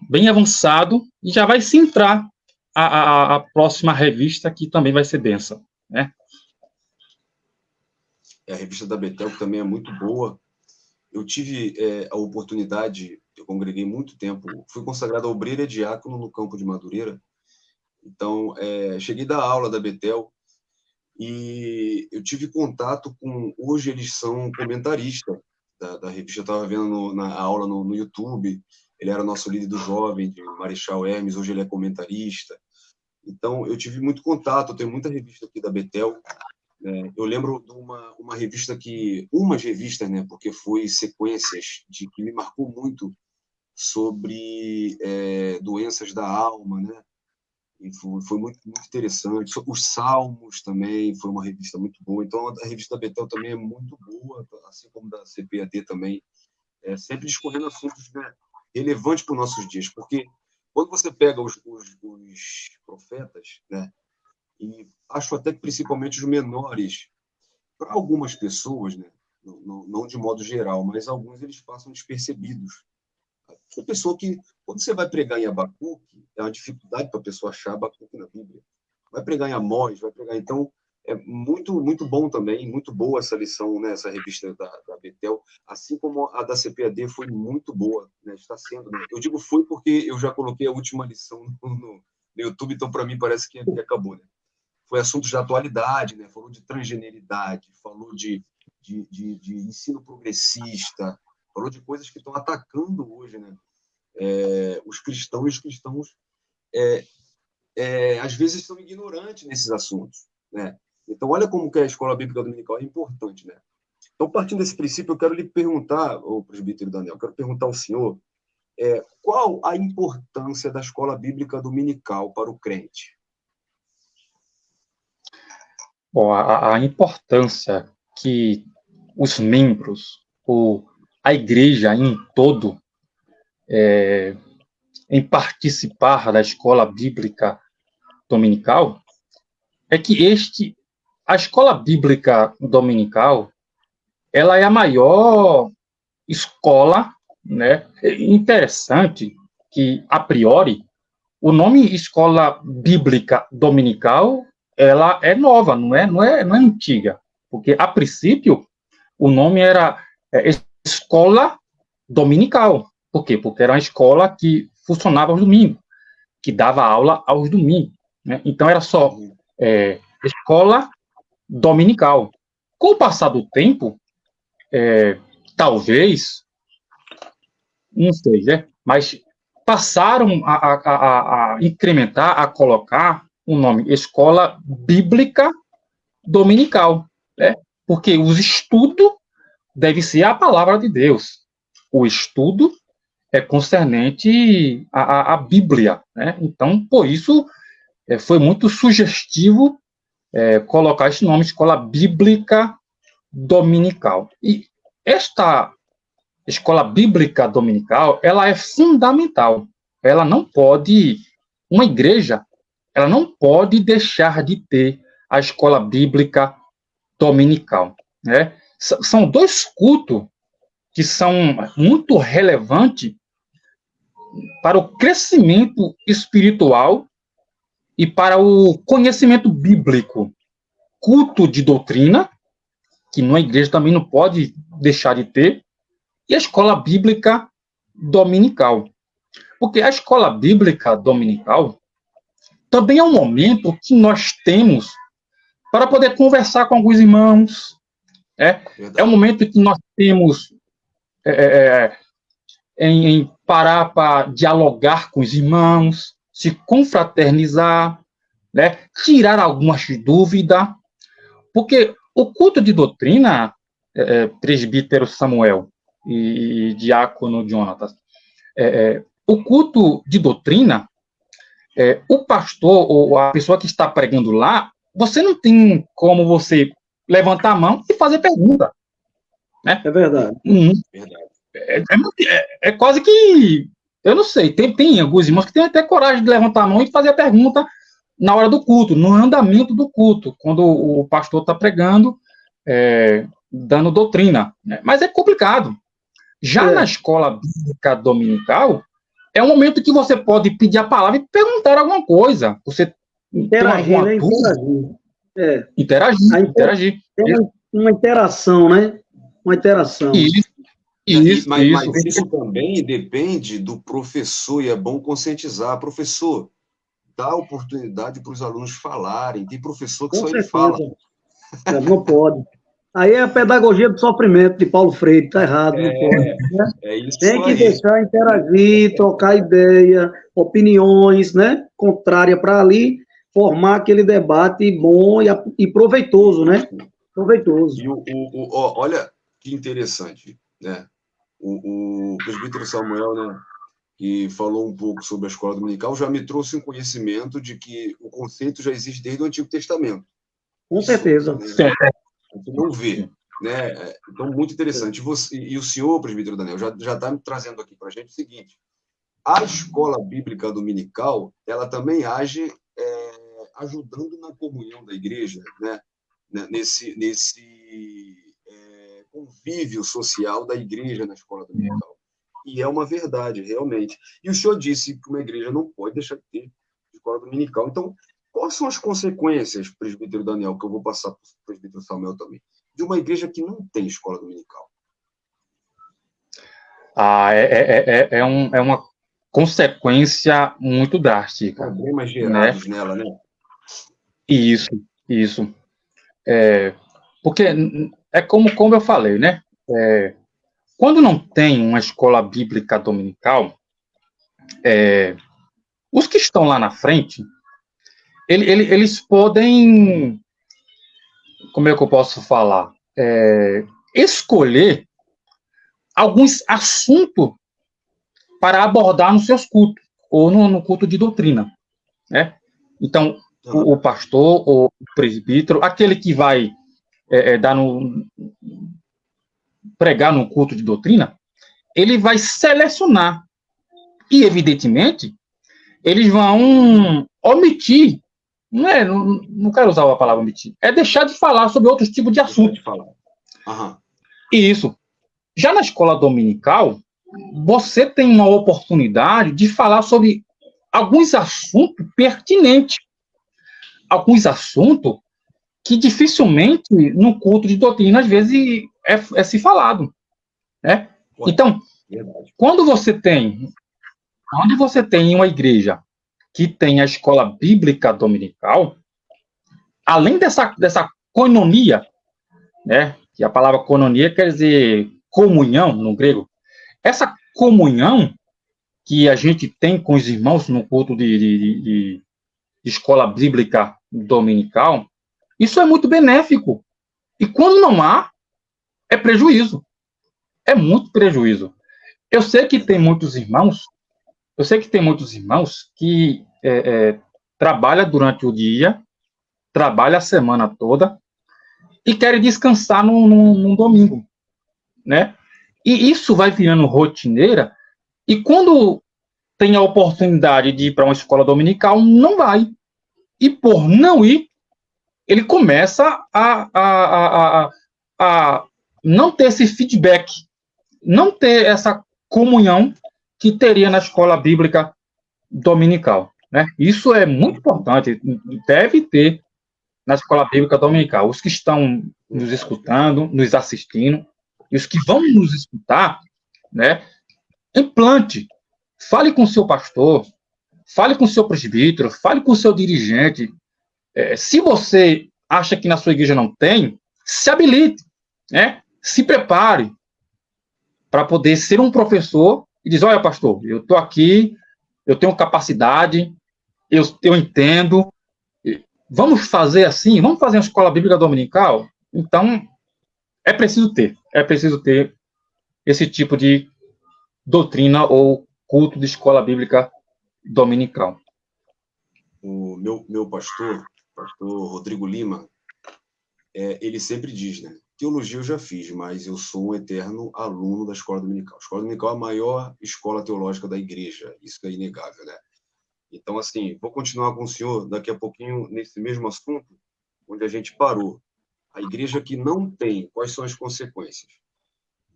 bem avançado e já vai se entrar a próxima revista, que também vai ser densa, né? A revista da Betel, que também é muito boa. Eu tive a oportunidade, eu congreguei muito tempo, fui consagrado obreiro e diácono no campo de Madureira. Então, cheguei da aula da Betel e eu tive contato com... Hoje eles são comentaristas da revista. Eu estava vendo na aula no YouTube, ele era nosso líder do jovem, de Marechal Hermes, hoje ele é comentarista. Então, eu tive muito contato, eu tenho muita revista aqui da Betel. Eu lembro de uma revista umas revistas, né, porque foi sequências que me marcou muito sobre doenças da alma, né, e foi muito, muito interessante. Os Salmos também foi uma revista muito boa. Então, a revista da Betel também é muito boa, assim como da CPAD também, sempre discorrendo assuntos, né, relevantes para os nossos dias, porque quando você pega os profetas, né, e acho até que principalmente os menores, para algumas pessoas, né, não de modo geral, mas alguns eles passam despercebidos. A pessoa que, quando você vai pregar em Abacuque, é uma dificuldade para a pessoa achar Abacuque na Bíblia. Vai pregar em Amós, vai pregar. Então, é muito, muito bom também, muito boa essa lição, né, essa revista da Betel, assim como a da CPAD foi muito boa, né, está sendo. Né? Eu digo foi porque eu já coloquei a última lição no YouTube, então para mim parece que acabou. Né? Foi assuntos de atualidade, né? Falou de transgeneridade, falou de ensino progressista, falou de coisas que estão atacando hoje, né? Os cristãos às vezes são ignorantes nesses assuntos, né? Então, olha como que a escola bíblica dominical é importante, né? Então, partindo desse princípio, eu quero lhe perguntar, o presbítero Daniel, quero perguntar ao senhor qual a importância da escola bíblica dominical para o crente? Bom, a importância que os membros, ou a igreja em todo, em participar da escola bíblica dominical, é que a escola bíblica dominical, ela é a maior escola, né? É interessante que, a priori, o nome escola bíblica dominical, ela é nova, não é antiga, porque, a princípio, o nome era escola dominical. Por quê? Porque era uma escola que funcionava aos domingos, que dava aula aos domingos, né? Então, era só escola dominical. Com o passar do tempo, talvez, não sei, né? Mas passaram a incrementar, a colocar o nome Escola Bíblica Dominical, né? Porque os estudos deve ser a palavra de Deus. O estudo é concernente à Bíblia, né? Então, por isso, foi muito sugestivo colocar esse nome, Escola Bíblica Dominical. E esta escola bíblica dominical, ela é fundamental. Ela não pode, uma igreja, ela não pode deixar de ter a escola bíblica dominical, né? São dois cultos que são muito relevantes para o crescimento espiritual e para o conhecimento bíblico. Culto de doutrina, que numa igreja também não pode deixar de ter, e a escola bíblica dominical. Porque a escola bíblica dominical também é um momento que nós temos para poder conversar com alguns irmãos. É um momento que nós temos em parar para dialogar com os irmãos, se confraternizar, né, tirar algumas dúvidas, porque o culto de doutrina, presbítero Samuel e diácono Jonatas, o culto de doutrina, o pastor ou a pessoa que está pregando lá, você não tem como você levantar a mão e fazer pergunta. Né? É verdade. É quase que, eu não sei, tem alguns irmãos que têm até coragem de levantar a mão e fazer a pergunta na hora do culto, no andamento do culto, quando o pastor está pregando, dando doutrina. Né? Mas é complicado. Já na escola bíblica dominical, é um momento que você pode pedir a palavra e perguntar alguma coisa. Você interagir, né? Interagir. Tem uma interação, né? Uma interação. Mas isso também depende do professor, e é bom conscientizar. Professor, dá oportunidade para os alunos falarem. Tem professor que só ele fala. Não pode. Aí é a pedagogia do sofrimento de Paulo Freire, tá errado, não pode. Né? Tem que deixar interagir, trocar ideia, opiniões, né, contrárias para ali, formar aquele debate bom e proveitoso, né? Proveitoso. E olha que interessante, né? O presbítero Samuel, né, que falou um pouco sobre a escola dominical, já me trouxe um conhecimento de que o conceito já existe desde o Antigo Testamento. Com certeza. Né? Você não vê, né? Então, muito interessante. E o senhor, presbítero Daniel, já está me trazendo aqui para a gente o seguinte: a escola bíblica dominical, ela também age ajudando na comunhão da igreja, né? Nesse convívio social da igreja na escola dominical. E é uma verdade, realmente. E o senhor disse que uma igreja não pode deixar de ter escola dominical. Então, quais são as consequências, presbítero Daniel, que eu vou passar para o presbítero Samuel também, de uma igreja que não tem escola dominical? É uma consequência muito drástica. Problemas gerados, né, nela, né? Isso. Porque é como eu falei, né? Quando não tem uma escola bíblica dominical, os que estão lá na frente, eles podem, como é que eu posso falar? Escolher alguns assuntos para abordar nos seus cultos, ou no culto de doutrina, né? Então, o pastor, ou o presbítero, aquele que vai pregar no culto de doutrina, ele vai selecionar. E, evidentemente, eles vão omitir, não quero usar a palavra omitir, é deixar de falar sobre outros tipos de assuntos. Isso. Já na escola dominical, você tem uma oportunidade de falar sobre alguns assuntos pertinentes, alguns assuntos que dificilmente no culto de doutrina, às vezes, é se falado, né? Então, quando você tem uma igreja que tem a escola bíblica dominical, além dessa coinonia, né? Que a palavra coinonia quer dizer comunhão no grego. Essa comunhão que a gente tem com os irmãos no culto de escola bíblica dominical, isso é muito benéfico. E quando não há, é prejuízo. É muito prejuízo. Eu sei que tem muitos irmãos que trabalham durante o dia, trabalham a semana toda e querem descansar num domingo, né? E isso vai virando rotineira, e quando tem a oportunidade de ir para uma escola dominical, não vai. E por não ir, ele começa a não ter esse feedback, não ter essa comunhão que teria na escola bíblica dominical, né? Isso é muito importante, deve ter na escola bíblica dominical. Os que estão nos escutando, nos assistindo, e os que vão nos escutar, né? Implante, fale com o seu pastor, fale com o seu presbítero, fale com o seu dirigente. Se você acha que na sua igreja não tem, se habilite, né? Se prepare para poder ser um professor e dizer: olha, pastor, eu estou aqui, eu tenho capacidade, eu entendo, vamos fazer assim, vamos fazer uma escola bíblica dominical? Então, é preciso ter esse tipo de doutrina ou culto de escola bíblica dominical. O meu pastor Rodrigo Lima, ele sempre diz, né? Teologia eu já fiz, mas eu sou um eterno aluno da escola dominical. A escola dominical é a maior escola teológica da igreja, isso é inegável, né? Então, assim, vou continuar com o senhor daqui a pouquinho nesse mesmo assunto, onde a gente parou. A igreja que não tem, quais são as consequências?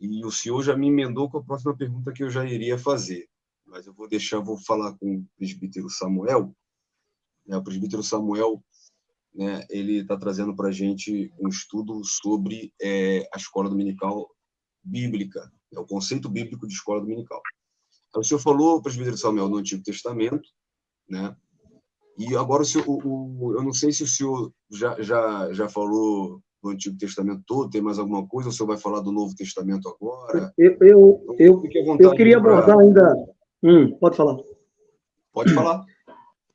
E o senhor já me emendou com a próxima pergunta que eu já iria fazer, mas eu vou falar com o presbítero Samuel. O presbítero Samuel, né, ele está trazendo para a gente um estudo sobre a escola dominical bíblica, o conceito bíblico de escola dominical. Então, o senhor falou, presbítero Samuel, no Antigo Testamento, né? E agora eu não sei se o senhor já falou do Antigo Testamento todo, tem mais alguma coisa, ou o senhor vai falar do Novo Testamento agora? Eu queria abordar ainda... pode falar. Pode falar.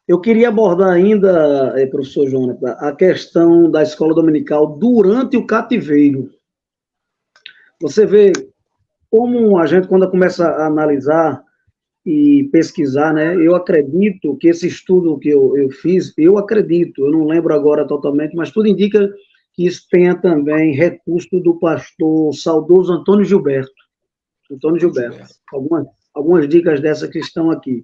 Eu queria abordar ainda, professor Jonathan, a questão da escola dominical durante o cativeiro. Você vê como a gente, quando começa a analisar e pesquisar, né, eu acredito que esse estudo que eu fiz, eu não lembro agora totalmente, mas tudo indica que isso tenha também recurso do pastor saudoso Antônio Gilberto. Algumas dicas dessas que estão aqui.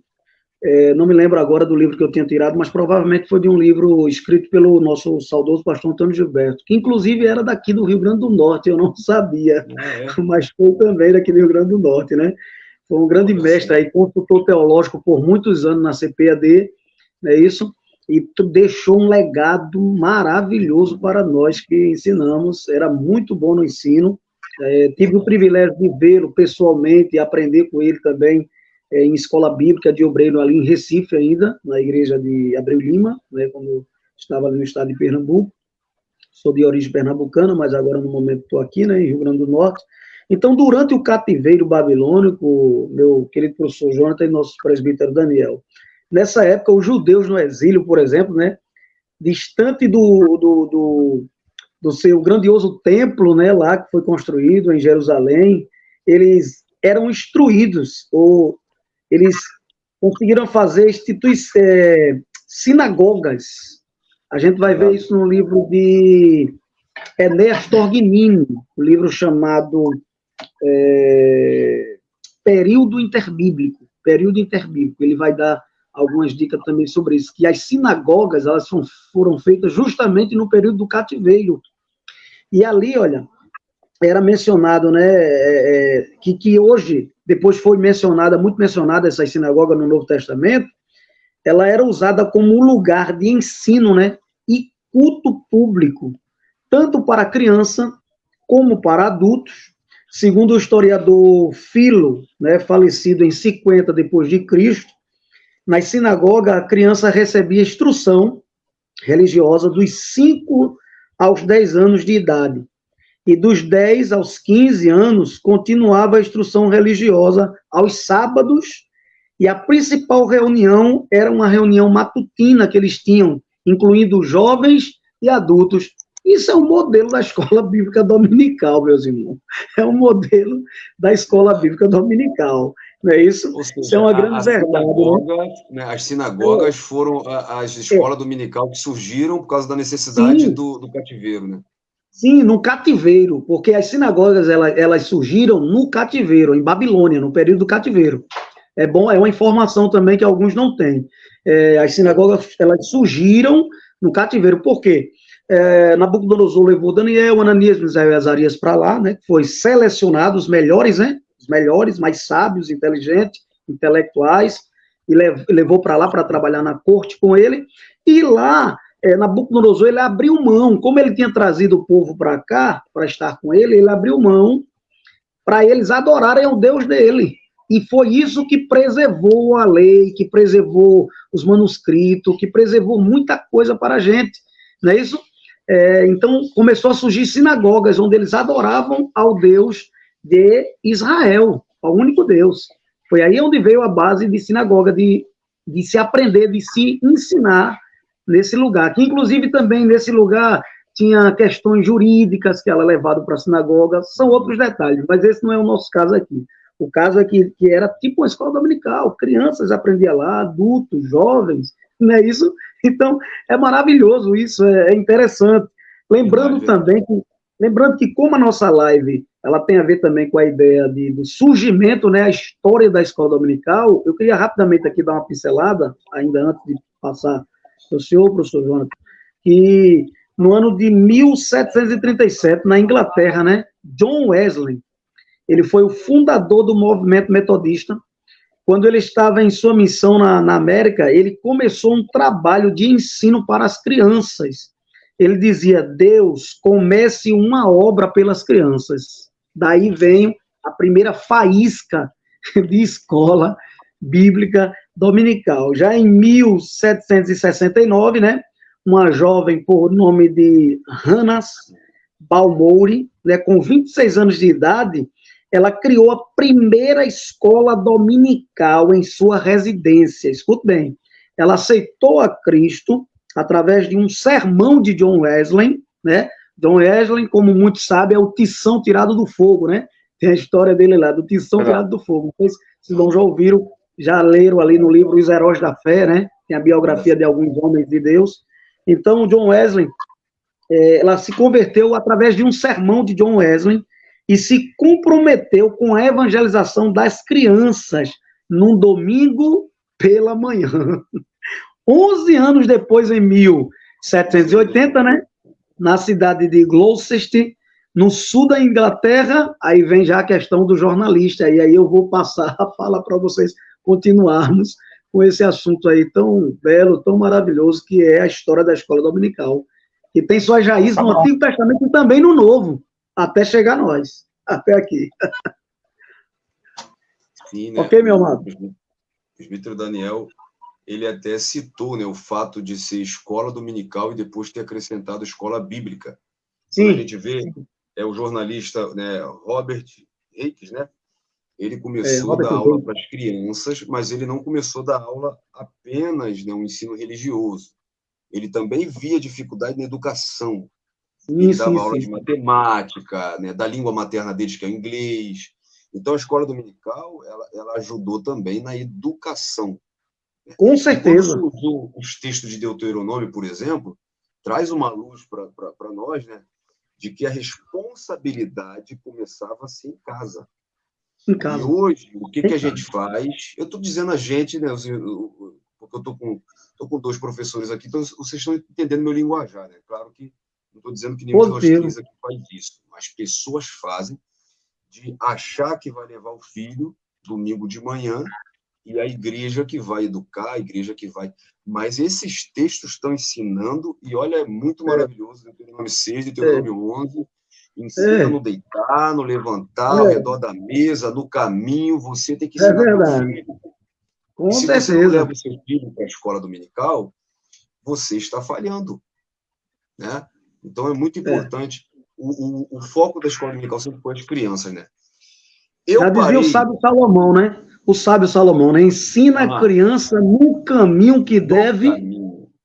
Não me lembro agora do livro que eu tinha tirado, mas provavelmente foi de um livro escrito pelo nosso saudoso pastor Antônio Gilberto, que inclusive era daqui do Rio Grande do Norte, eu não sabia, mas foi também daqui do Rio Grande do Norte, né? Foi um grande mestre aí, consultor teológico por muitos anos na CPAD, não é isso? E deixou um legado maravilhoso para nós que ensinamos, era muito bom no ensino. Tive o privilégio de vê-lo pessoalmente e aprender com ele também em escola bíblica de obreiro ali em Recife ainda, na igreja de Abreu Lima, né, quando eu estava ali no estado de Pernambuco. Sou de origem pernambucana, mas agora no momento estou aqui, né, em Rio Grande do Norte. Então, durante o cativeiro babilônico, meu querido professor Jonathan e nosso presbítero Daniel, nessa época, os judeus no exílio, por exemplo, né, distante do seu grandioso templo, né, lá que foi construído em Jerusalém, eles eram instruídos, ou eles conseguiram fazer sinagogas. A gente vai ver isso no livro de Enéas Torgnini, um livro chamado Período Interbíblico. Ele vai dar algumas dicas também sobre isso, que as sinagogas, elas foram feitas justamente no período do cativeiro. E ali, olha, era mencionado, né, que hoje, depois foi muito mencionada essa sinagoga no Novo Testamento, ela era usada como um lugar de ensino, né, e culto público, tanto para criança como para adultos. Segundo o historiador Filo, né, falecido em 50 depois de Cristo, nas sinagogas a criança recebia instrução religiosa dos 5 aos 10 anos de idade. E dos 10 aos 15 anos, continuava a instrução religiosa aos sábados, e a principal reunião era uma reunião matutina que eles tinham, incluindo jovens e adultos. Isso é um modelo da escola bíblica dominical, meus irmãos. É um modelo da escola bíblica dominical. Não é isso? Ou seja, isso é uma grande verdade. Né? As sinagogas foram as escolas dominical que surgiram por causa da necessidade do cativeiro, né? Sim, no cativeiro, porque as sinagogas elas surgiram no cativeiro, em Babilônia, no período do cativeiro. É uma informação também que alguns não têm. As sinagogas elas surgiram no cativeiro. Por quê? Nabucodonosor levou Daniel, Ananias, Misael e Azarias para lá, né? Foi selecionado os melhores, né? Os melhores, mais sábios, inteligentes, intelectuais, e levou para lá para trabalhar na corte com ele. E lá, Nabucodonosor, ele abriu mão, como ele tinha trazido o povo para cá, para estar com ele abriu mão para eles adorarem o Deus dele. E foi isso que preservou a lei, que preservou os manuscritos, que preservou muita coisa para a gente, não é isso? Então, começou a surgir sinagogas, onde eles adoravam ao Deus de Israel, ao único Deus. Foi aí onde veio a base de sinagoga, de se aprender, de se ensinar nesse lugar. Que, inclusive, também nesse lugar tinha questões jurídicas que ela levado para a sinagoga. São outros detalhes, mas esse não é o nosso caso aqui. O caso é que era tipo uma escola dominical, crianças aprendiam lá, adultos, jovens, não é isso? Então, é maravilhoso isso, é interessante. Lembrando que como a nossa live, ela tem a ver também com a ideia do surgimento, né, a história da escola dominical, eu queria rapidamente aqui dar uma pincelada, ainda antes de passar para o senhor, professor Jonathan, que no ano de 1737, na Inglaterra, né, John Wesley, ele foi o fundador do movimento metodista. Quando ele estava em sua missão na América, ele começou um trabalho de ensino para as crianças. Ele dizia, Deus, comece uma obra pelas crianças. Daí vem a primeira faísca de escola bíblica dominical. Já em 1769, né, uma jovem por nome de Hannah Balmoure, né, com 26 anos de idade, ela criou a primeira escola dominical em sua residência. Escute bem, ela aceitou a Cristo através de um sermão de John Wesley, né? John Wesley, como muitos sabem, é o tição tirado do fogo, né? Tem a história dele lá, do tição tirado do fogo. Não sei se vocês já ouviram, já leram ali no livro Os Heróis da Fé, né? Tem a biografia de alguns homens de Deus. Então, John Wesley, ela se converteu através de um sermão de John Wesley, e se comprometeu com a evangelização das crianças num domingo pela manhã. 11 anos depois, em 1780, né, na cidade de Gloucester, no sul da Inglaterra, aí vem já a questão do jornalista, e aí eu vou passar a fala para vocês continuarmos com esse assunto aí tão belo, tão maravilhoso, que é a história da escola dominical, que tem suas raízes no Antigo Testamento e também no Novo, até chegar a nós, até aqui. Sim, né? Ok, meu amado? O presbítero Daniel, ele até citou, né, o fato de ser escola dominical e depois ter acrescentado escola bíblica. Sim. Quando a gente vê, o jornalista, né, Robert Reis, né? Ele começou a dar aula para as crianças, mas ele não começou a dar aula apenas, né, um ensino religioso. Ele também via dificuldade na educação. Ele dava aula de matemática, né, da língua materna deles, que é o inglês. Então, a escola dominical, ela ajudou também na educação. Com certeza. Quando surgiu os textos de Deuteronômio, por exemplo, traz uma luz para nós, né, de que a responsabilidade começava-se em casa. E hoje, o que a gente faz? Eu estou dizendo a gente, né, porque eu estou com 2 professores aqui, então vocês estão entendendo meu linguajar, né? Claro que não estou dizendo que nenhum de nós 3 aqui faz isso, mas pessoas fazem de achar que vai levar o filho domingo de manhã e a igreja que vai educar, a igreja que vai... Mas esses textos estão ensinando, e olha, é muito maravilhoso, Deuteronômio 6, Deuteronômio 11, ensina no deitar, no levantar, ao redor da mesa, no caminho, você tem que ensinar teu filho. Com se certeza. você não leva o seu filho para a escola dominical, você está falhando, né? Então é muito importante. O foco da escola dominical sempre foi as crianças, né? Já dizia o sábio Salomão, né? O sábio Salomão, né? Ensina a criança no caminho que deve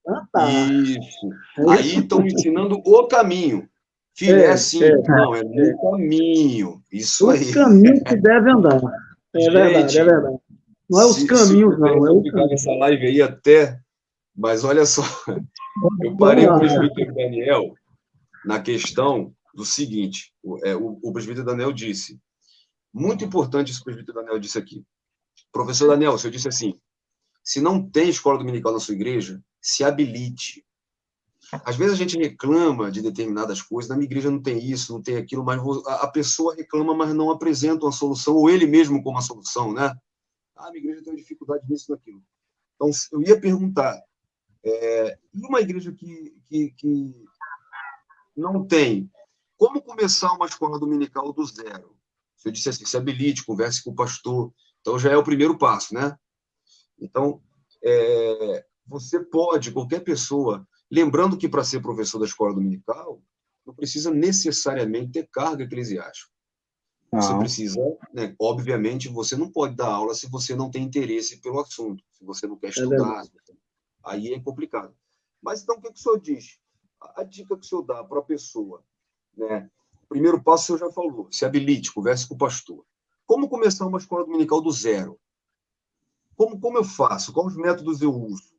andar. Isso. Aí estão ensinando o caminho. Filho, é assim. Não, é no caminho. Isso aí. O caminho que deve andar. É verdade, é verdade. Não é os caminhos, não. É o ficar nessa live aí até... Mas olha só, eu parei o presbítero Daniel na questão do seguinte, o presbítero Daniel disse, muito importante isso que o presbítero Daniel disse aqui. Professor Daniel, o senhor disse assim, se não tem escola dominical na sua igreja, se habilite. Às vezes a gente reclama de determinadas coisas, na minha igreja não tem isso, não tem aquilo, mas a pessoa reclama, mas não apresenta uma solução, ou ele mesmo como uma solução, né? Ah, minha igreja tem dificuldade nisso, naquilo. Então, eu ia perguntar, e uma igreja que não tem, como começar uma escola dominical do zero? Se eu disse assim, se habilite, converse com o pastor, então já é o primeiro passo, né? Então, você pode, qualquer pessoa, lembrando que para ser professor da escola dominical, não precisa necessariamente ter cargo eclesiástico. Você precisa, né, obviamente, você não pode dar aula se você não tem interesse pelo assunto, se você não quer estudar, aí é complicado. Mas então, o que o senhor diz? A dica que o senhor dá para a pessoa, né? O primeiro passo o senhor já falou, se habilite, converse com o pastor. Como começar uma escola dominical do zero? Como eu faço? Quais os métodos eu uso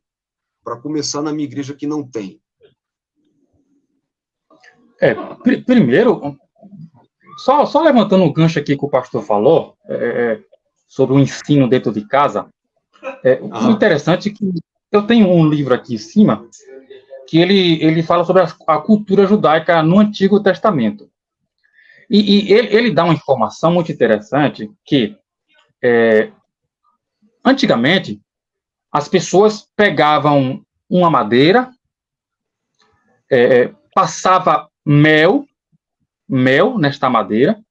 para começar na minha igreja que não tem? Primeiro, só levantando o gancho aqui que o pastor falou, sobre o ensino dentro de casa, o interessante é que eu tenho um livro aqui em cima, que ele fala sobre a cultura judaica no Antigo Testamento. E ele dá uma informação muito interessante, que antigamente as pessoas pegavam uma madeira, passava mel nesta madeira,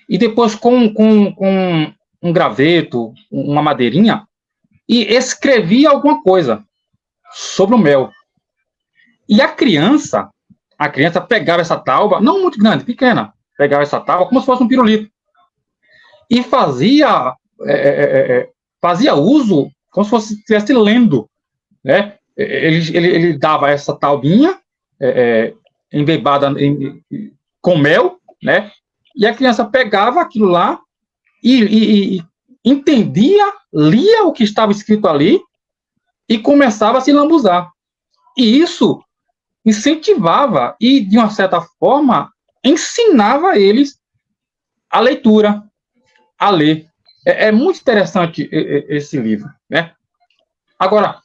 e depois com um graveto, uma madeirinha, e escrevia alguma coisa sobre o mel. E a criança pegava essa tábua, não muito grande, pequena, pegava essa tábua como se fosse um pirulito, e fazia uso como se fosse estivesse lendo, né? Ele dava essa taubinha embebada com mel, né? E a criança pegava aquilo lá e entendia, lia o que estava escrito ali e começava a se lambuzar. E isso incentivava e, de uma certa forma, ensinava eles a leitura, a ler. É muito interessante esse livro, né? Agora,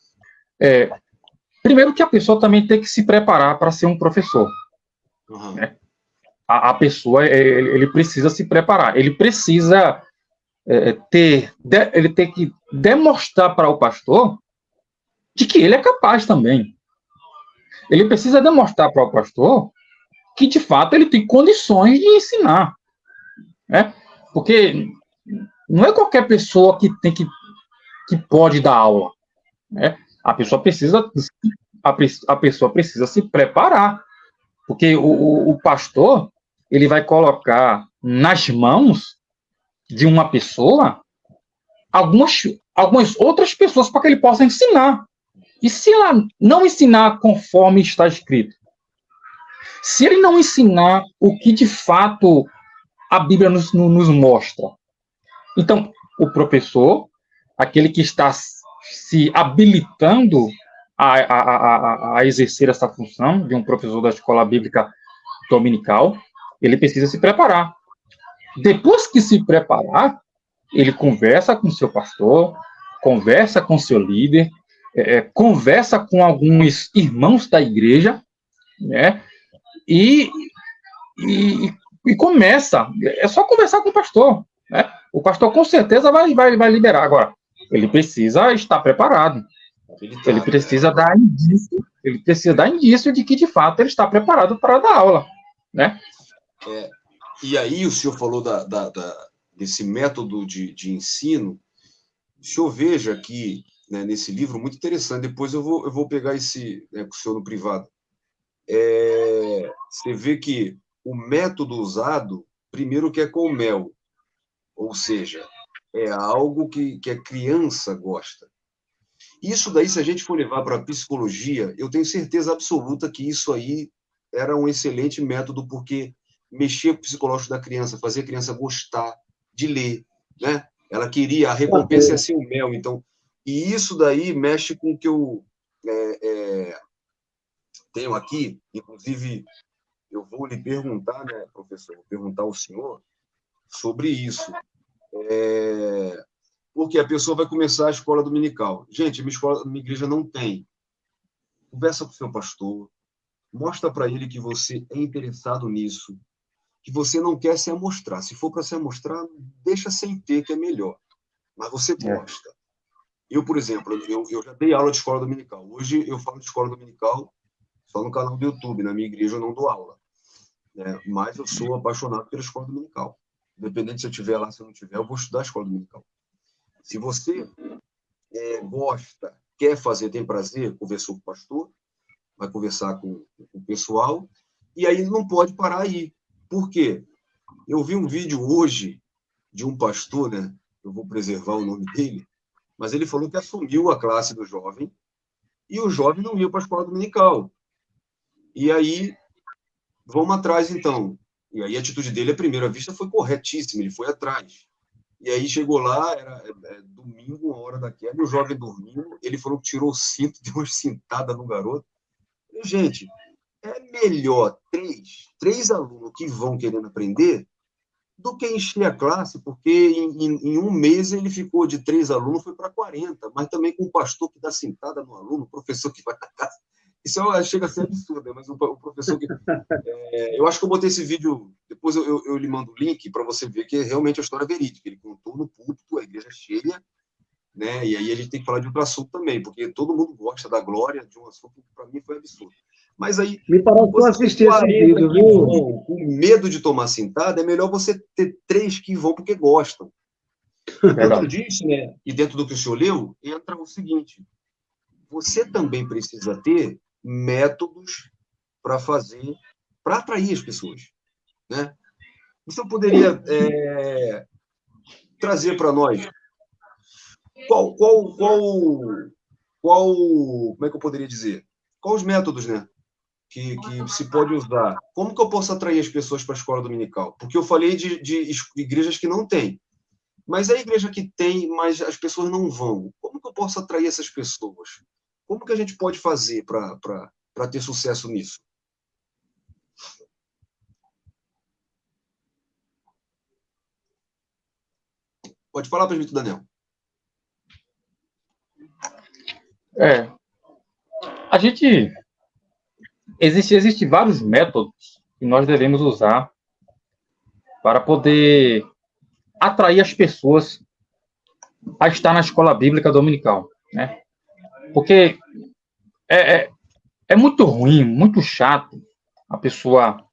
primeiro que a pessoa também tem que se preparar para ser um professor. Né? a pessoa, ele precisa se preparar, ele precisa ele tem que demonstrar para o pastor de que ele é capaz também. Ele precisa demonstrar para o pastor que, de fato, ele tem condições de ensinar, né? Porque não é qualquer pessoa que pode dar aula, né? A pessoa precisa se preparar, porque o pastor, ele vai colocar nas mãos de uma pessoa algumas outras pessoas para que ele possa ensinar. E se ela não ensinar conforme está escrito, se ele não ensinar o que de fato a Bíblia nos mostra, então o professor, aquele que está se habilitando a exercer essa função de um professor da escola bíblica dominical, ele precisa se preparar. Depois que se preparar, ele conversa com seu pastor, conversa com seu líder, conversa com alguns irmãos da igreja, né? E começa. É só conversar com o pastor, né? O pastor com certeza vai liberar. Agora, ele precisa estar preparado. Ele precisa dar indício. Ele precisa dar indício de que, de fato, ele está preparado para dar aula, né? E aí o senhor falou desse método de ensino. O senhor veja aqui, né, nesse livro, muito interessante. Depois eu vou pegar esse, né, com o senhor no privado. Você vê que o método usado, primeiro que é com mel, ou seja, é algo que a criança gosta. Isso daí, se a gente for levar para a psicologia, eu tenho certeza absoluta que isso aí era um excelente método, porque mexia com o psicológico da criança, fazia a criança gostar de ler, né? Ela queria, a recompensa ia ser o mel, então, e isso daí mexe com o que eu tenho aqui, inclusive, eu vou lhe perguntar, né, professor, vou perguntar ao senhor sobre isso. Porque a pessoa vai começar a escola dominical. Gente, minha igreja não tem. Conversa com o seu pastor, mostra para ele que você é interessado nisso, que você não quer se amostrar. Se for para se amostrar, deixa sem ter, que é melhor. Mas você gosta. Eu, por exemplo, eu já dei aula de escola dominical. Hoje eu falo de escola dominical só no canal do YouTube. Na minha igreja eu não dou aula, né? Mas eu sou apaixonado pela escola dominical. Independente se eu estiver lá, se eu não estiver, eu vou estudar a escola dominical. Se você gosta, quer fazer, tem prazer, conversou com o pastor, vai conversar com o pessoal, e aí não pode parar aí. Por quê? Eu vi um vídeo hoje de um pastor, né? Eu vou preservar o nome dele, mas ele falou que assumiu a classe do jovem e o jovem não ia para a escola dominical. E aí, vamos atrás, então. E aí a atitude dele, à primeira vista, foi corretíssima, ele foi atrás. E aí chegou lá, era domingo, uma hora daquela, e o jovem dormindo, ele falou que tirou o cinto, deu uma cintada no garoto. E, gente, é melhor três alunos que vão querendo aprender do que encher a classe, porque em um mês ele ficou de 3 alunos, foi para 40, mas também com um pastor que dá cintada no aluno, professor que vai na casa. Isso chega a ser absurdo, mas o professor que... eu acho que eu botei esse vídeo, depois eu lhe mando o link para você ver que é realmente a história verídica. Ele contou no púlpito, a igreja cheia, né? E aí a gente tem que falar de outro assunto também, porque todo mundo gosta da glória de um assunto que para mim foi absurdo. Mas aí, me parece que eu assisti esse vídeo, viu? Com medo de tomar cintada, é melhor você ter 3 que vão porque gostam. Dentro disso, né, e dentro do que o senhor leu, entra o seguinte: você também precisa ter métodos para atrair as pessoas, né? O senhor poderia trazer para nós qual, como é que eu poderia dizer? Quais os métodos, né, que se pode usar? Como que eu posso atrair as pessoas para a escola dominical? Porque eu falei de igrejas que não têm. Mas a igreja que tem, mas as pessoas não vão. Como que eu posso atrair essas pessoas? Como que a gente pode fazer para ter sucesso nisso? Pode falar, presbítero Daniel. A gente... Existe vários métodos que nós devemos usar para poder atrair as pessoas a estar na escola bíblica dominical, né? Porque é muito ruim, muito chato a pessoa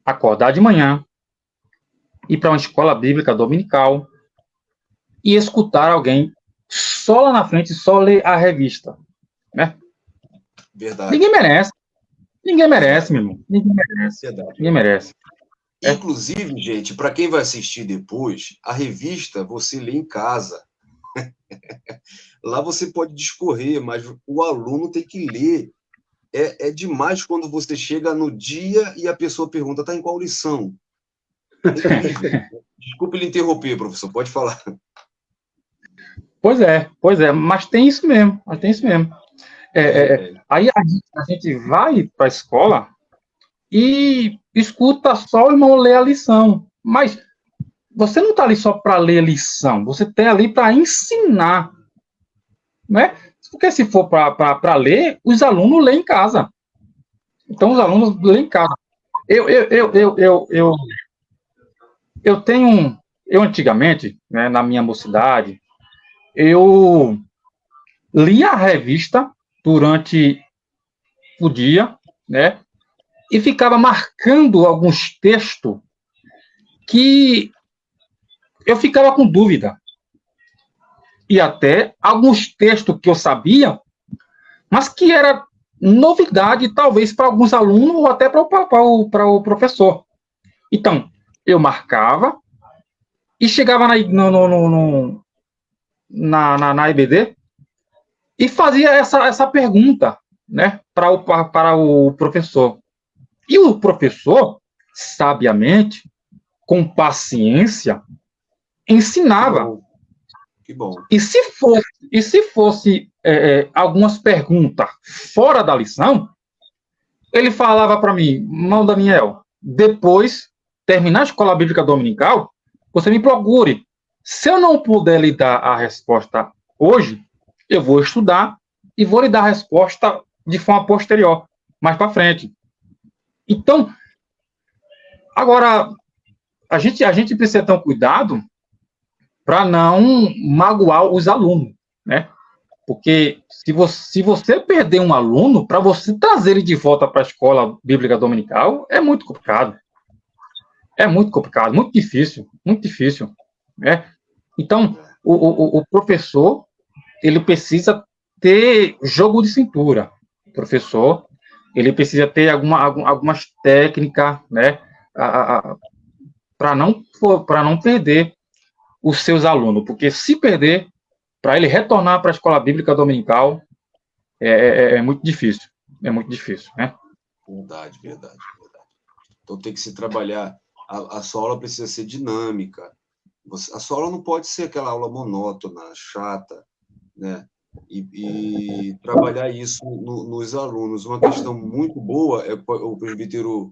acordar de manhã, ir para uma escola bíblica dominical e escutar alguém só lá na frente, só ler a revista, né? Verdade. Ninguém merece, meu irmão. Ninguém merece. Verdade. Ninguém merece. Inclusive, gente, para quem vai assistir depois, a revista você lê em casa. Lá você pode discorrer, mas o aluno tem que ler. É demais quando você chega no dia e a pessoa pergunta, está em qual lição? É incrível. Desculpe lhe interromper, professor, pode falar. Pois é, mas tem isso mesmo, Aí a gente vai para a escola e escuta só o irmão ler a lição, mas você não está ali só para ler a lição, você está ali para ensinar, né? Porque se for para ler, os alunos lêem em casa. Então, os alunos lêem em casa. Eu antigamente, né, na minha mocidade, eu lia a revista durante o dia, né, e ficava marcando alguns textos que eu ficava com dúvida. E até alguns textos que eu sabia, mas que era novidade, talvez, para alguns alunos ou até para o professor. Então, eu marcava e chegava na EBD e fazia essa pergunta, né, para o professor. E o professor, sabiamente, com paciência, ensinava. Que bom. E se fosse algumas perguntas fora da lição, ele falava para mim, irmão Daniel, depois, terminar a escola bíblica dominical, você me procure. Se eu não puder lhe dar a resposta hoje, eu vou estudar e vou lhe dar a resposta de forma posterior, mais para frente. Então, agora, a gente precisa ter um cuidado para não magoar os alunos, né? Porque se você perder um aluno, para você trazer ele de volta para a escola bíblica dominical, é muito complicado. É muito complicado, muito difícil, né? Então, o professor, ele precisa ter jogo de cintura. O professor, ele precisa ter algumas técnicas, né? Para não perder os seus alunos, porque se perder, para ele retornar para a escola bíblica dominical, é muito difícil, né? Verdade. Então tem que se trabalhar, a sua aula precisa ser dinâmica, a sua aula não pode ser aquela aula monótona, chata, né? E trabalhar isso nos alunos. Uma questão muito boa, o presbítero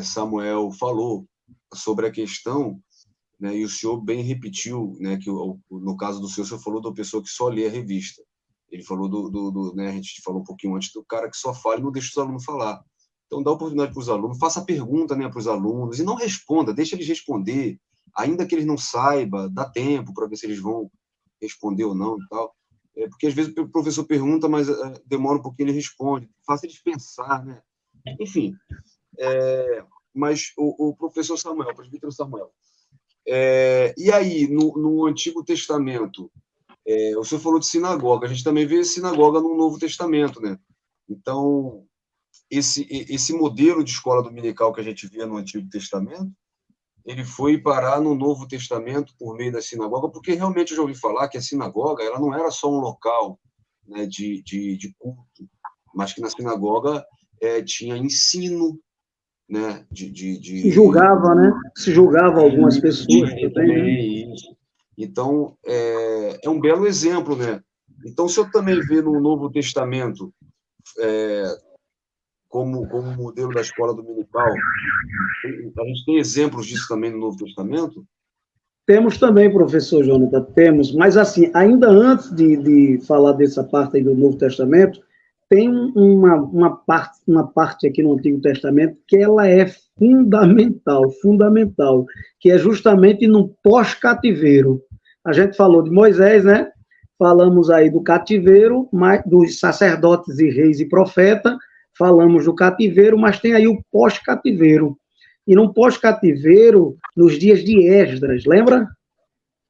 Samuel falou sobre a questão, né, e o senhor bem repetiu, né, que no caso do senhor falou da pessoa que só lê a revista. Ele falou né, a gente falou um pouquinho antes do cara que só fala e não deixa os alunos falar. Então, dá oportunidade para os alunos, faça pergunta, né, para os alunos e não responda, deixa eles responder, ainda que eles não saibam, dá tempo para ver se eles vão responder ou não e tal. Porque às vezes o professor pergunta, mas demora um pouquinho, ele responde. Faça eles pensar, né? Enfim. Mas o professor Samuel, o presbítero Samuel, e aí, no Antigo Testamento, o senhor falou de sinagoga, a gente também vê sinagoga no Novo Testamento, né? Então, esse modelo de escola dominical que a gente via no Antigo Testamento, ele foi parar no Novo Testamento por meio da sinagoga, porque realmente eu já ouvi falar que a sinagoga ela não era só um local, né, de culto, mas que na sinagoga tinha ensino, né, Se julgava, né? Se julgava algumas pessoas também. Né? Então, é um belo exemplo, né? Então, se eu também ver no Novo Testamento como modelo da escola dominical, a gente tem exemplos disso também no Novo Testamento? Temos também, professor Jonathan, temos. Mas, assim, ainda antes de falar dessa parte aí do Novo Testamento, tem uma parte aqui no Antigo Testamento que ela é fundamental, que é justamente no pós-cativeiro. A gente falou de Moisés, né? Falamos aí do cativeiro, dos sacerdotes e reis e profeta, falamos do cativeiro, mas tem aí o pós-cativeiro. E no pós-cativeiro, nos dias de Esdras, lembra?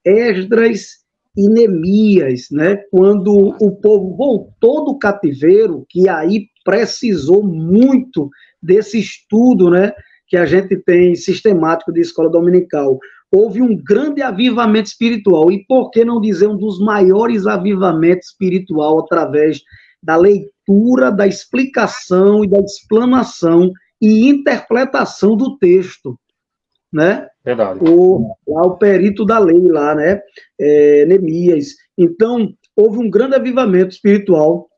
Esdras e Neemias, né? Quando o povo voltou do cativeiro, que aí precisou muito desse estudo, né? Que a gente tem sistemático de escola dominical. Houve um grande avivamento espiritual. E por que não dizer um dos maiores avivamentos espiritual através da leitura, da explicação e da explanação e interpretação do texto, né? Verdade. O perito da lei lá, né? Neemias. Então, houve um grande avivamento espiritual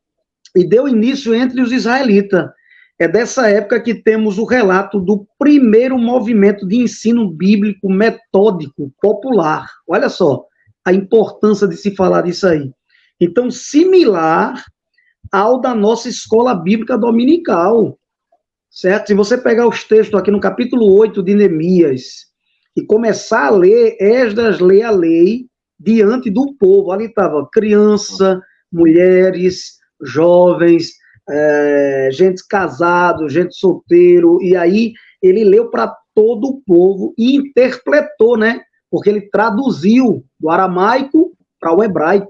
e deu início entre os israelitas. É dessa época que temos o relato do primeiro movimento de ensino bíblico metódico popular. Olha só a importância de se falar disso aí. Então, similar ao da nossa escola bíblica dominical, certo? Se você pegar os textos aqui no capítulo 8 de Neemias e começar a ler, Esdras lê a lei diante do povo. Ali estava criança, mulheres, jovens, gente casado, gente solteiro, e aí ele leu para todo o povo e interpretou, né? Porque ele traduziu do aramaico para o hebraico,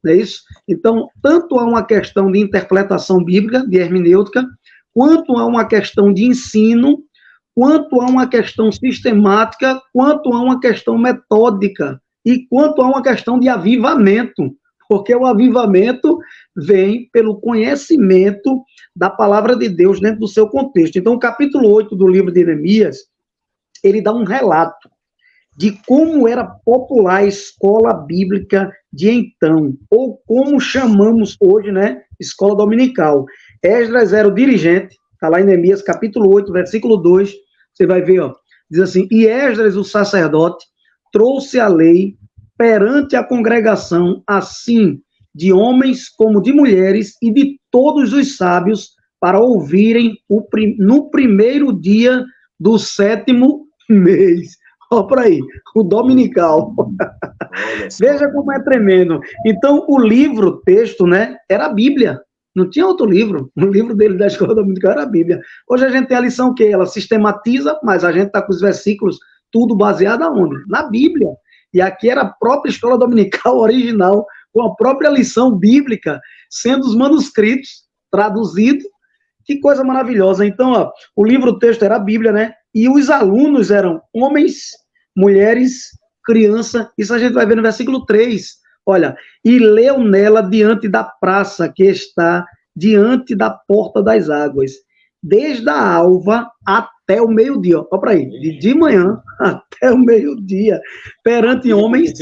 não é isso? Então, tanto há uma questão de interpretação bíblica, de hermenêutica, quanto há uma questão de ensino, quanto há uma questão sistemática, quanto há uma questão metódica, e quanto há uma questão de avivamento, porque o avivamento vem pelo conhecimento da palavra de Deus dentro do seu contexto. Então, o capítulo 8 do livro de Neemias, ele dá um relato de como era popular a escola bíblica de então, ou como chamamos hoje, né, escola dominical. Esdras era o dirigente, está lá em Neemias, capítulo 8, versículo 2, você vai ver, ó, diz assim, e Esdras, o sacerdote, trouxe a lei perante a congregação, assim, de homens como de mulheres, e de todos os sábios, para ouvirem no primeiro dia do 7º mês. Olha para aí, o dominical. Veja como é tremendo. Então, o livro, o texto, né, era a Bíblia. Não tinha outro livro. O livro dele da escola dominical era a Bíblia. Hoje a gente tem a lição que ela sistematiza, mas a gente está com os versículos tudo baseado aonde? Na Bíblia. E aqui era a própria escola dominical original, com a própria lição bíblica, sendo os manuscritos traduzidos. Que coisa maravilhosa. Então, ó, o livro, o texto era a Bíblia, né? E os alunos eram homens, mulheres, criança. Isso a gente vai ver no versículo 3. Olha, e leu nela diante da praça que está diante da porta das águas, desde a alva até o meio-dia. Olha para aí, de manhã até o meio-dia, perante homens.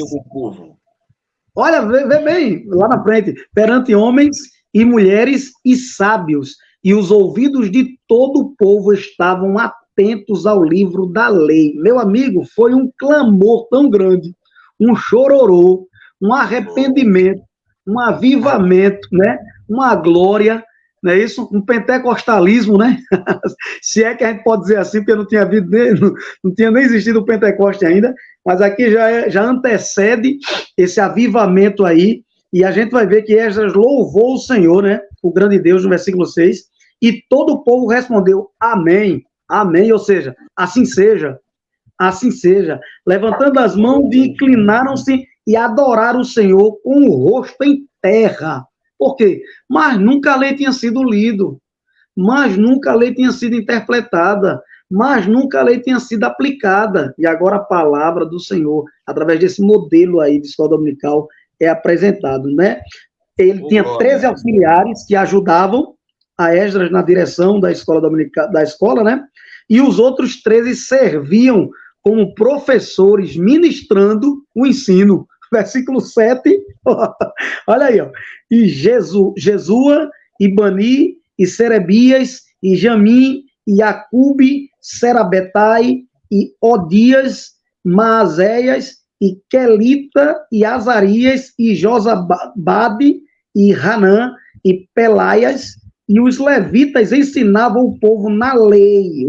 Olha, vê bem, lá na frente, perante homens e mulheres e sábios, e os ouvidos de todo o povo estavam atentos ao livro da lei. Meu amigo, foi um clamor tão grande, um chororô, um arrependimento, um avivamento, né? Uma glória, não é isso? Um pentecostalismo, né? Se é que a gente pode dizer assim, porque não tinha nem existido o Pentecoste ainda, mas aqui já antecede esse avivamento aí, e a gente vai ver que Esdras louvou o Senhor, né? O grande Deus, no versículo 6, e todo o povo respondeu, amém, amém, ou seja, assim seja, levantando as mãos e inclinaram-se e adoraram o Senhor com o rosto em terra. Por quê? Mas nunca a lei tinha sido lido, mas nunca a lei tinha sido interpretada, mas nunca a lei tinha sido aplicada. E agora a palavra do Senhor, através desse modelo aí de escola dominical, é apresentado, né? Ele tinha 13 auxiliares que ajudavam a Esdras na direção da escola dominical, da escola, né? E os outros 13 serviam como professores, ministrando o ensino. Versículo 7, olha aí, ó. E Jesua, e Bani, e Serebias, e Jamim, e Acube, Serabetai, e Odias, Maazéias, e Quelita, e Azarias, e Josabade, e Hanã, e Pelaias, e os levitas ensinavam o povo na lei,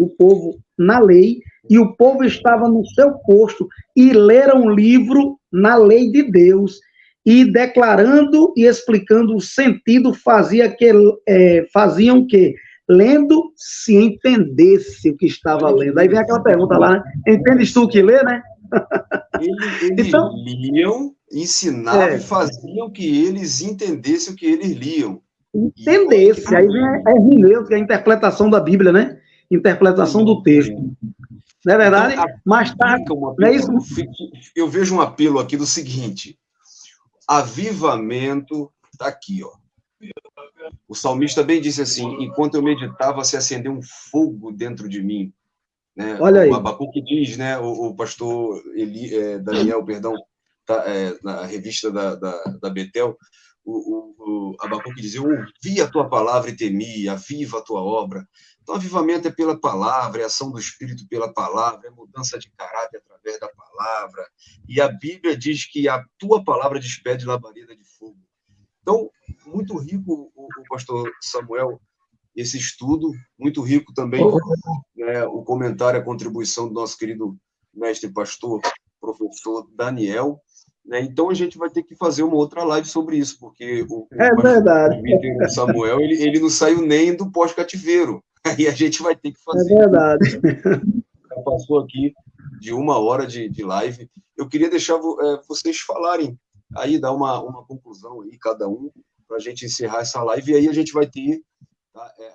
e o povo estava no seu posto, e leram um livro na lei de Deus, e declarando e explicando o sentido, faziam que, lendo, se entendesse o que estava lendo. Aí vem aquela pergunta lá, né? Entendes tu o que lê, né? Eles Então, liam, ensinavam e faziam que eles entendessem o que eles liam. Entendesse. Aí vem a hermenêutica, a interpretação da Bíblia, né? Interpretação do texto. Não é verdade? Então, mas tá, não é isso? Eu vejo um apelo aqui do seguinte: avivamento está aqui, ó. O salmista bem disse assim: enquanto eu meditava, se acendeu um fogo dentro de mim. Né? Olha aí. O Abacuque diz, né? O pastor Daniel, perdão, na revista da Betel, o Abacuque diz: eu ouvi a tua palavra e temi, aviva a tua obra. Então, avivamento é pela palavra, é ação do Espírito pela palavra, é mudança de caráter através da palavra. E a Bíblia diz que a tua palavra despede labareda de fogo. Então, muito rico o pastor Samuel, esse estudo, muito rico também, né, o comentário, a contribuição do nosso querido mestre pastor, professor Daniel. Né? Então, a gente vai ter que fazer uma outra live sobre isso, porque o pastor Samuel, ele não saiu nem do pós-cativeiro. Aí a gente vai ter que fazer. É verdade. Já passou aqui de 1 hora de live. Eu queria deixar vocês falarem aí, dar uma conclusão aí, cada um, para a gente encerrar essa live. E aí a gente vai ter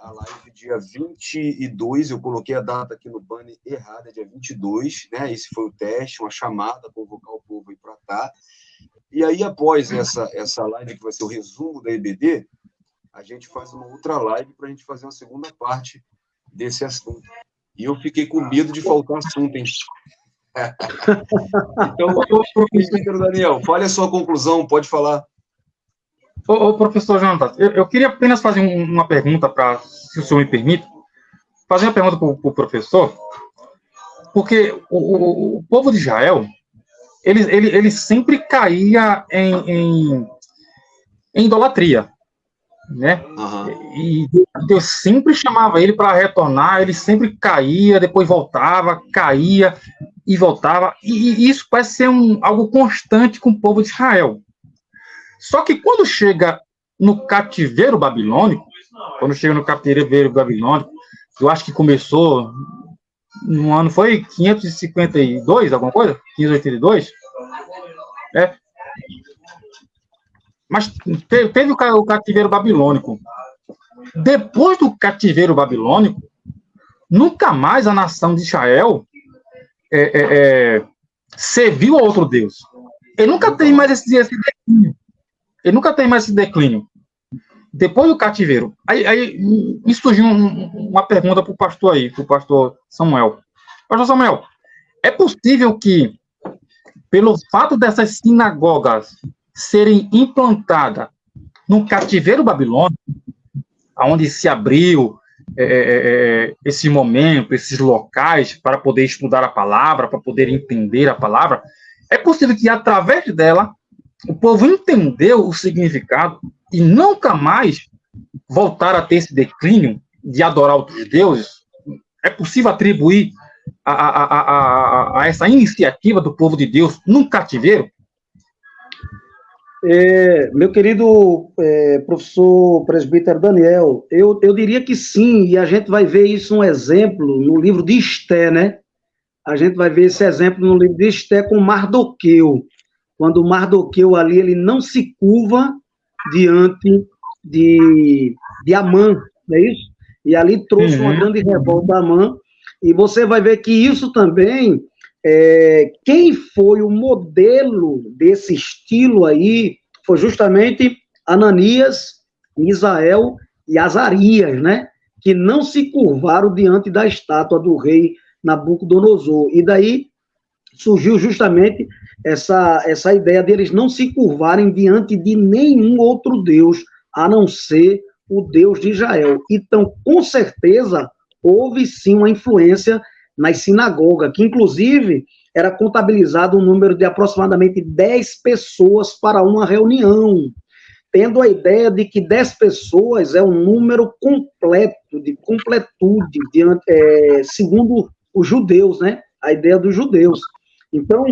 a live dia 22. Eu coloquei a data aqui no banner errada, dia 22. Né? Esse foi o teste, uma chamada, convocar o povo aí para estar. E aí, após essa live, que vai ser o resumo da EBD, a gente faz uma outra live para a gente fazer uma segunda parte desse assunto. E eu fiquei com medo de faltar assunto, hein? Então, professor Daniel, fale a sua conclusão, pode falar. Ô professor Jonathan, eu queria apenas fazer uma pergunta, se o senhor me permite, fazer uma pergunta para o professor, porque o povo de Israel, ele sempre caía em idolatria. Né? Uhum. E Deus sempre chamava ele para retornar, ele sempre caía, depois voltava, caía e voltava, e isso parece ser algo constante com o povo de Israel. Só que quando chega no cativeiro babilônico, eu acho que começou no ano, foi 552, alguma coisa? 582? É. Mas teve o cativeiro babilônico. Depois do cativeiro babilônico, nunca mais a nação de Israel serviu a outro Deus. Ele nunca tem mais esse declínio. Depois do cativeiro. Aí me surgiu uma pergunta para o pastor aí, para o pastor Samuel. Pastor Samuel, é possível que, pelo fato dessas sinagogas serem implantadas no cativeiro babilônico, onde se abriu esse momento, esses locais para poder estudar a palavra, para poder entender a palavra, é possível que, através dela, o povo entendeu o significado e nunca mais voltar a ter esse declínio de adorar outros deuses? É possível atribuir a essa iniciativa do povo de Deus num cativeiro? Meu querido professor presbítero Daniel, eu diria que sim, e a gente vai ver isso um exemplo no livro de Esté, né? A gente vai ver esse exemplo no livro de Esté com Mardoqueu, quando Mardoqueu ali, ele não se curva diante de Amã, não é isso? E ali trouxe uma grande revolta a Amã, e você vai ver que isso também, quem foi o modelo desse estilo aí foi justamente Ananias, Misael e Azarias, né? Que não se curvaram diante da estátua do rei Nabucodonosor. E daí surgiu justamente essa ideia deles não se curvarem diante de nenhum outro Deus, a não ser o Deus de Israel. Então, com certeza, houve sim uma influência nas sinagogas, que inclusive era contabilizado um número de aproximadamente 10 pessoas para uma reunião. tendo a ideia de que 10 pessoas é um número completo, de completude, segundo os judeus, né? A ideia dos judeus. Então,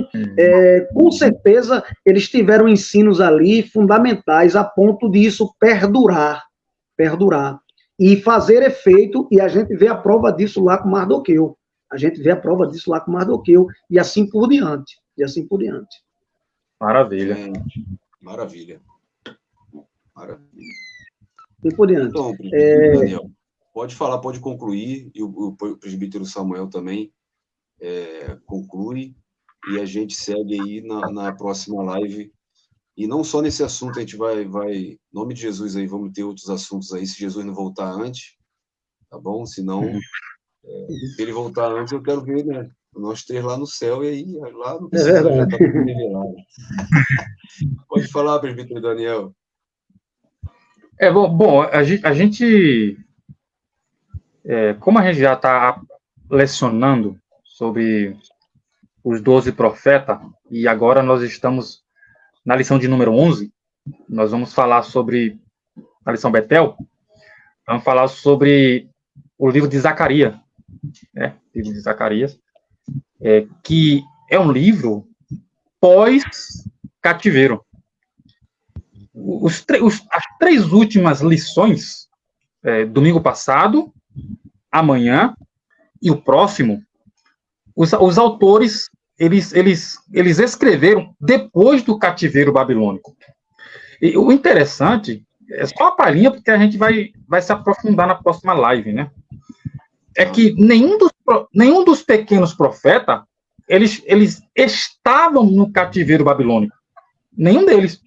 com certeza, eles tiveram ensinos ali fundamentais a ponto disso perdurar, e fazer efeito, e a gente vê a prova disso lá com Mardoqueu. E assim por diante. Maravilha. Maravilha. E por diante. Então, presbítero Daniel, pode falar, pode concluir, e o presbítero Samuel também conclui, e a gente segue aí na próxima live. E não só nesse assunto, a gente vai, em nome de Jesus aí, vamos ter outros assuntos aí, se Jesus não voltar antes, tá bom? Se não, se ele voltar antes, eu quero ver, né? Nós três lá no céu, e aí lá não precisa, já está tudo revelado. Pode falar, presbítero Daniel. Bom, a gente como a gente já está lecionando sobre os 12 profetas, e agora nós estamos na lição de número 11, nós vamos falar sobre a lição Betel, vamos falar sobre o livro de Zacarias, né? Livro de Zacarias, que é um livro pós-cativeiro. As 3 últimas lições, domingo passado, amanhã e o próximo, os autores, eles escreveram depois do cativeiro babilônico. E o interessante, é só a palhinha, porque a gente vai se aprofundar na próxima live, né? É que nenhum dos pequenos profetas, eles estavam no cativeiro babilônico. Nenhum deles.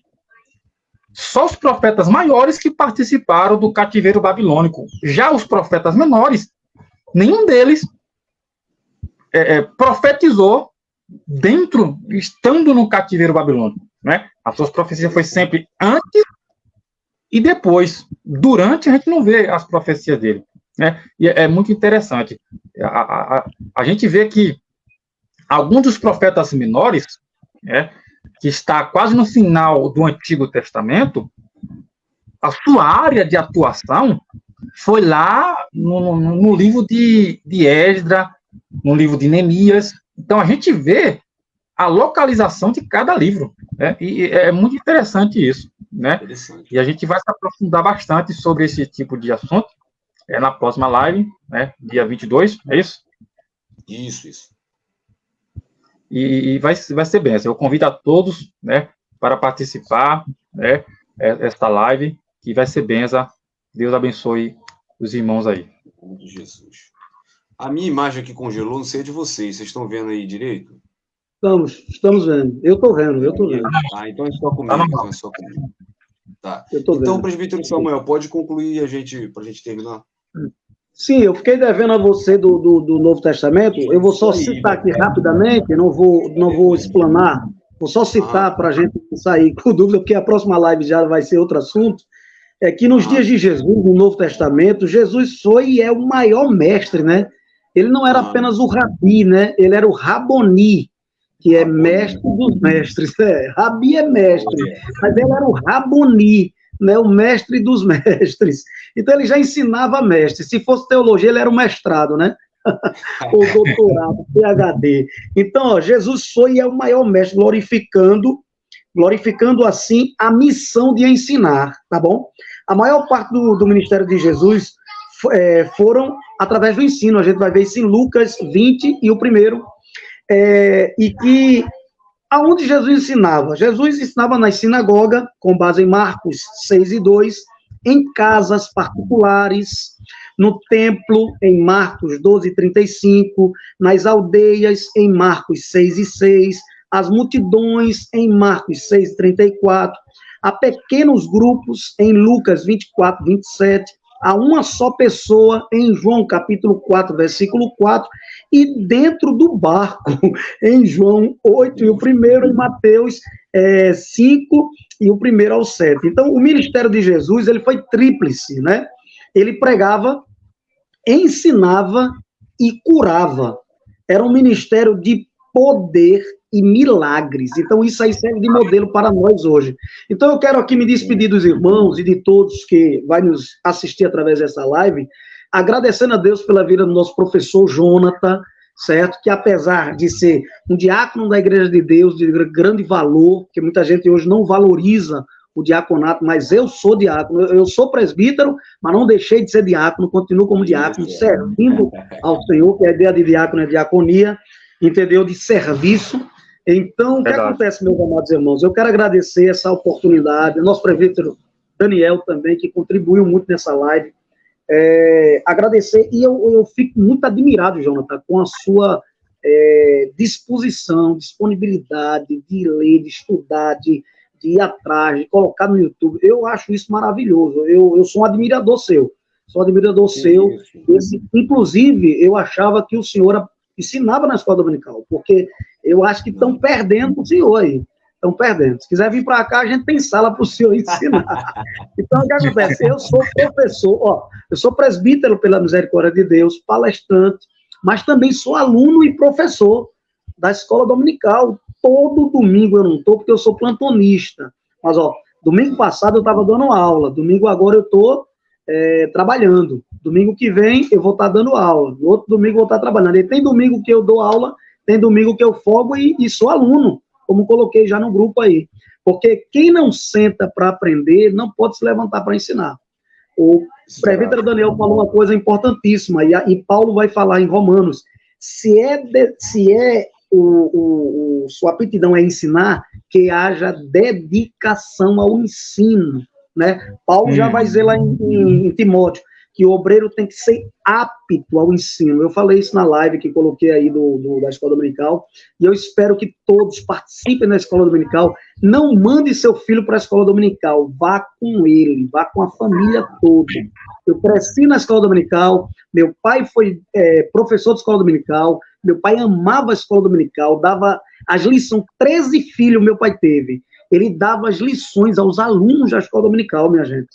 Só os profetas maiores que participaram do cativeiro babilônico. Já os profetas menores, nenhum deles profetizou estando no cativeiro babilônico, né? As suas profecias foi sempre antes e depois. Durante, a gente não vê as profecias dele, né? E é muito interessante. A gente vê que alguns dos profetas menores, né, que está quase no final do Antigo Testamento, a sua área de atuação foi lá no livro de Esdras, no livro de Neemias. Então, a gente vê a localização de cada livro, né? E é muito interessante isso, né? E a gente vai se aprofundar bastante sobre esse tipo de assunto na próxima live, né? Dia 22, é isso? Isso. E vai ser bem. Eu convido a todos, né, para participar, né, esta live, que vai ser benção. Deus abençoe os irmãos aí. Em nome de Jesus. A minha imagem aqui congelou, não sei de vocês. Vocês estão vendo aí direito? Estamos vendo. Eu estou vendo. Ah, então é só comigo. Tá. Então, presbítero Samuel, pode concluir para a gente terminar? Sim, eu fiquei devendo a você do Novo Testamento. Eu vou só citar aqui rapidamente, não vou explanar. Vou só citar para a gente sair com dúvida, porque a próxima live já vai ser outro assunto. É que nos dias de Jesus, no Novo Testamento, Jesus foi e é o maior mestre, né? Ele não era apenas o rabi, né? Ele era o Raboni, que é mestre dos mestres. Rabi é mestre, mas ele era o Raboni, né? O mestre dos mestres. Então ele já ensinava mestre. Se fosse teologia, ele era o mestrado, né? O doutorado, PhD. Então, Jesus foi e é o maior mestre, glorificando assim a missão de ensinar, tá bom? A maior parte do ministério de Jesus foram através do ensino. A gente vai ver isso em Lucas 20 e o primeiro. E que, aonde Jesus ensinava? Jesus ensinava na sinagoga, com base em Marcos 6 e 2, em casas particulares, no templo, em Marcos 12 e 35, nas aldeias, em Marcos 6 e 6, as multidões, em Marcos 6 e 34, a pequenos grupos, em Lucas 24, 27, a uma só pessoa, em João capítulo 4, versículo 4, e dentro do barco, em João 8, e o primeiro em Mateus 5, e o primeiro ao 7. Então, o ministério de Jesus, ele foi tríplice, né? Ele pregava, ensinava e curava. Era um ministério de poder e milagres. Então, isso aí serve de modelo para nós hoje. Então, eu quero aqui me despedir dos irmãos e de todos que vai nos assistir através dessa live, agradecendo a Deus pela vida do nosso professor Jonathan, certo? Que apesar de ser um diácono da Igreja de Deus, de grande valor, que muita gente hoje não valoriza o diaconato, mas eu sou diácono, eu sou presbítero, mas não deixei de ser diácono, continuo como diácono, servindo ao Senhor, que a ideia de diácono é diaconia, entendeu? De serviço. Então, o que acontece, meus amados irmãos? Eu quero agradecer essa oportunidade, nosso presbítero Daniel também, que contribuiu muito nessa live, agradecer, e eu fico muito admirado, Jonathan, com a sua disposição, disponibilidade de ler, de estudar, de ir atrás, de colocar no YouTube. Eu acho isso maravilhoso. Eu sou um admirador seu. Inclusive, eu achava que o senhor ensinava na escola dominical, porque eu acho que estão perdendo o senhor aí. Estão perdendo. Se quiser vir para cá, a gente tem sala para o senhor ensinar. Então, o que acontece? Eu sou professor, eu sou presbítero pela misericórdia de Deus, palestrante, mas também sou aluno e professor da escola dominical. Todo domingo eu não estou, porque eu sou plantonista. Mas, domingo passado eu estava dando aula, domingo agora eu estou trabalhando. Domingo que vem eu vou estar dando aula, no outro domingo eu vou estar trabalhando. E tem domingo que eu dou aula, tem domingo que eu folgo e sou aluno, como coloquei já no grupo aí. Porque quem não senta para aprender não pode se levantar para ensinar. O presbítero Daniel falou uma coisa importantíssima, e Paulo vai falar em Romanos. Sua aptidão é ensinar, que haja dedicação ao ensino, né? Paulo já vai dizer lá em Timóteo, que o obreiro tem que ser apto ao ensino. Eu falei isso na live que coloquei aí da Escola Dominical, e eu espero que todos participem da Escola Dominical. Não mande seu filho para a Escola Dominical, vá com ele, vá com a família toda. Eu cresci na Escola Dominical, meu pai foi professor de Escola Dominical, meu pai amava a Escola Dominical, dava as lições, 13 filhos meu pai teve, ele dava as lições aos alunos da Escola Dominical, minha gente.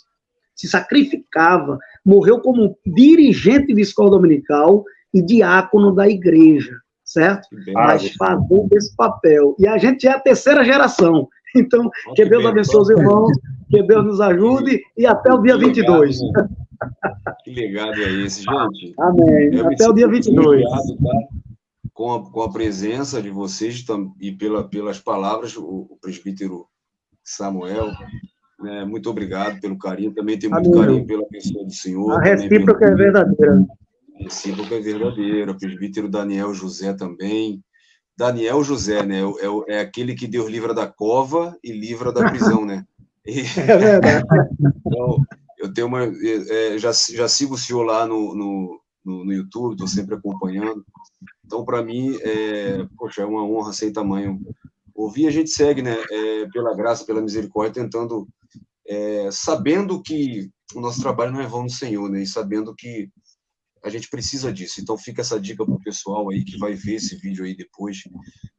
Se sacrificava, morreu como dirigente de escola dominical e diácono da igreja, certo? Mas fazendo esse papel. E a gente é a terceira geração. Então, que Deus abençoe os irmãos, que Deus nos ajude e até o dia 22. Que legado é esse, gente? Amém. Até o dia 22. Com a presença de vocês e pelas palavras, o presbítero Samuel, muito obrigado pelo carinho, também tenho muito carinho pela pessoa do senhor. A recíproca é verdadeira. A recíproca é verdadeira. O presbítero Daniel José também. Daniel José, né? É aquele que Deus livra da cova e livra da prisão, né? É verdade. Então, eu tenho já sigo o senhor lá no YouTube, estou sempre acompanhando. Então, para mim, é uma honra sem tamanho. Ouvir, a gente segue, né? Pela graça, pela misericórdia, tentando, sabendo que o nosso trabalho não é vão no Senhor, né? E sabendo que a gente precisa disso. Então, fica essa dica para o pessoal aí que vai ver esse vídeo aí depois.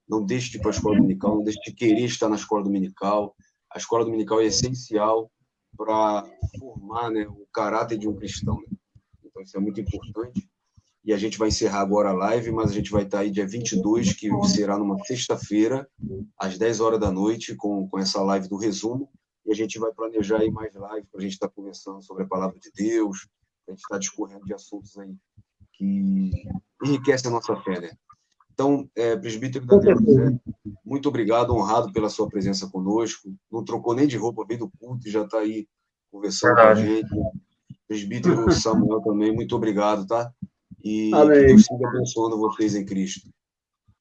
Não deixe de ir para a escola dominical, não deixe de querer estar na escola dominical. A escola dominical é essencial para formar, né, o caráter de um cristão, né? Então, isso é muito importante. E a gente vai encerrar agora a live, mas a gente vai estar aí dia 22, que será numa sexta-feira, às 10 horas da noite, com essa live do resumo. E a gente vai planejar aí mais lives para a gente estar conversando sobre a palavra de Deus, a gente está discorrendo de assuntos aí que enriquecem a nossa fé, né? Então, presbítero Daniel José, muito obrigado, honrado pela sua presença conosco. Não trocou nem de roupa, veio do culto e já está aí conversando com a gente. Presbítero Samuel também, muito obrigado, tá? E amém. Que Deus siga abençoando vocês em Cristo.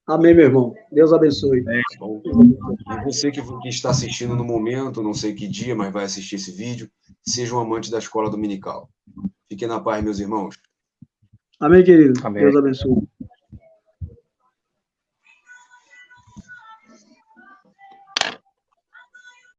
Amém, meu irmão. Deus abençoe. Bom, e você que está assistindo no momento, não sei que dia, mas vai assistir esse vídeo, seja um amante da escola dominical. Fiquem na paz, meus irmãos. Amém, querido. Amém. Deus abençoe.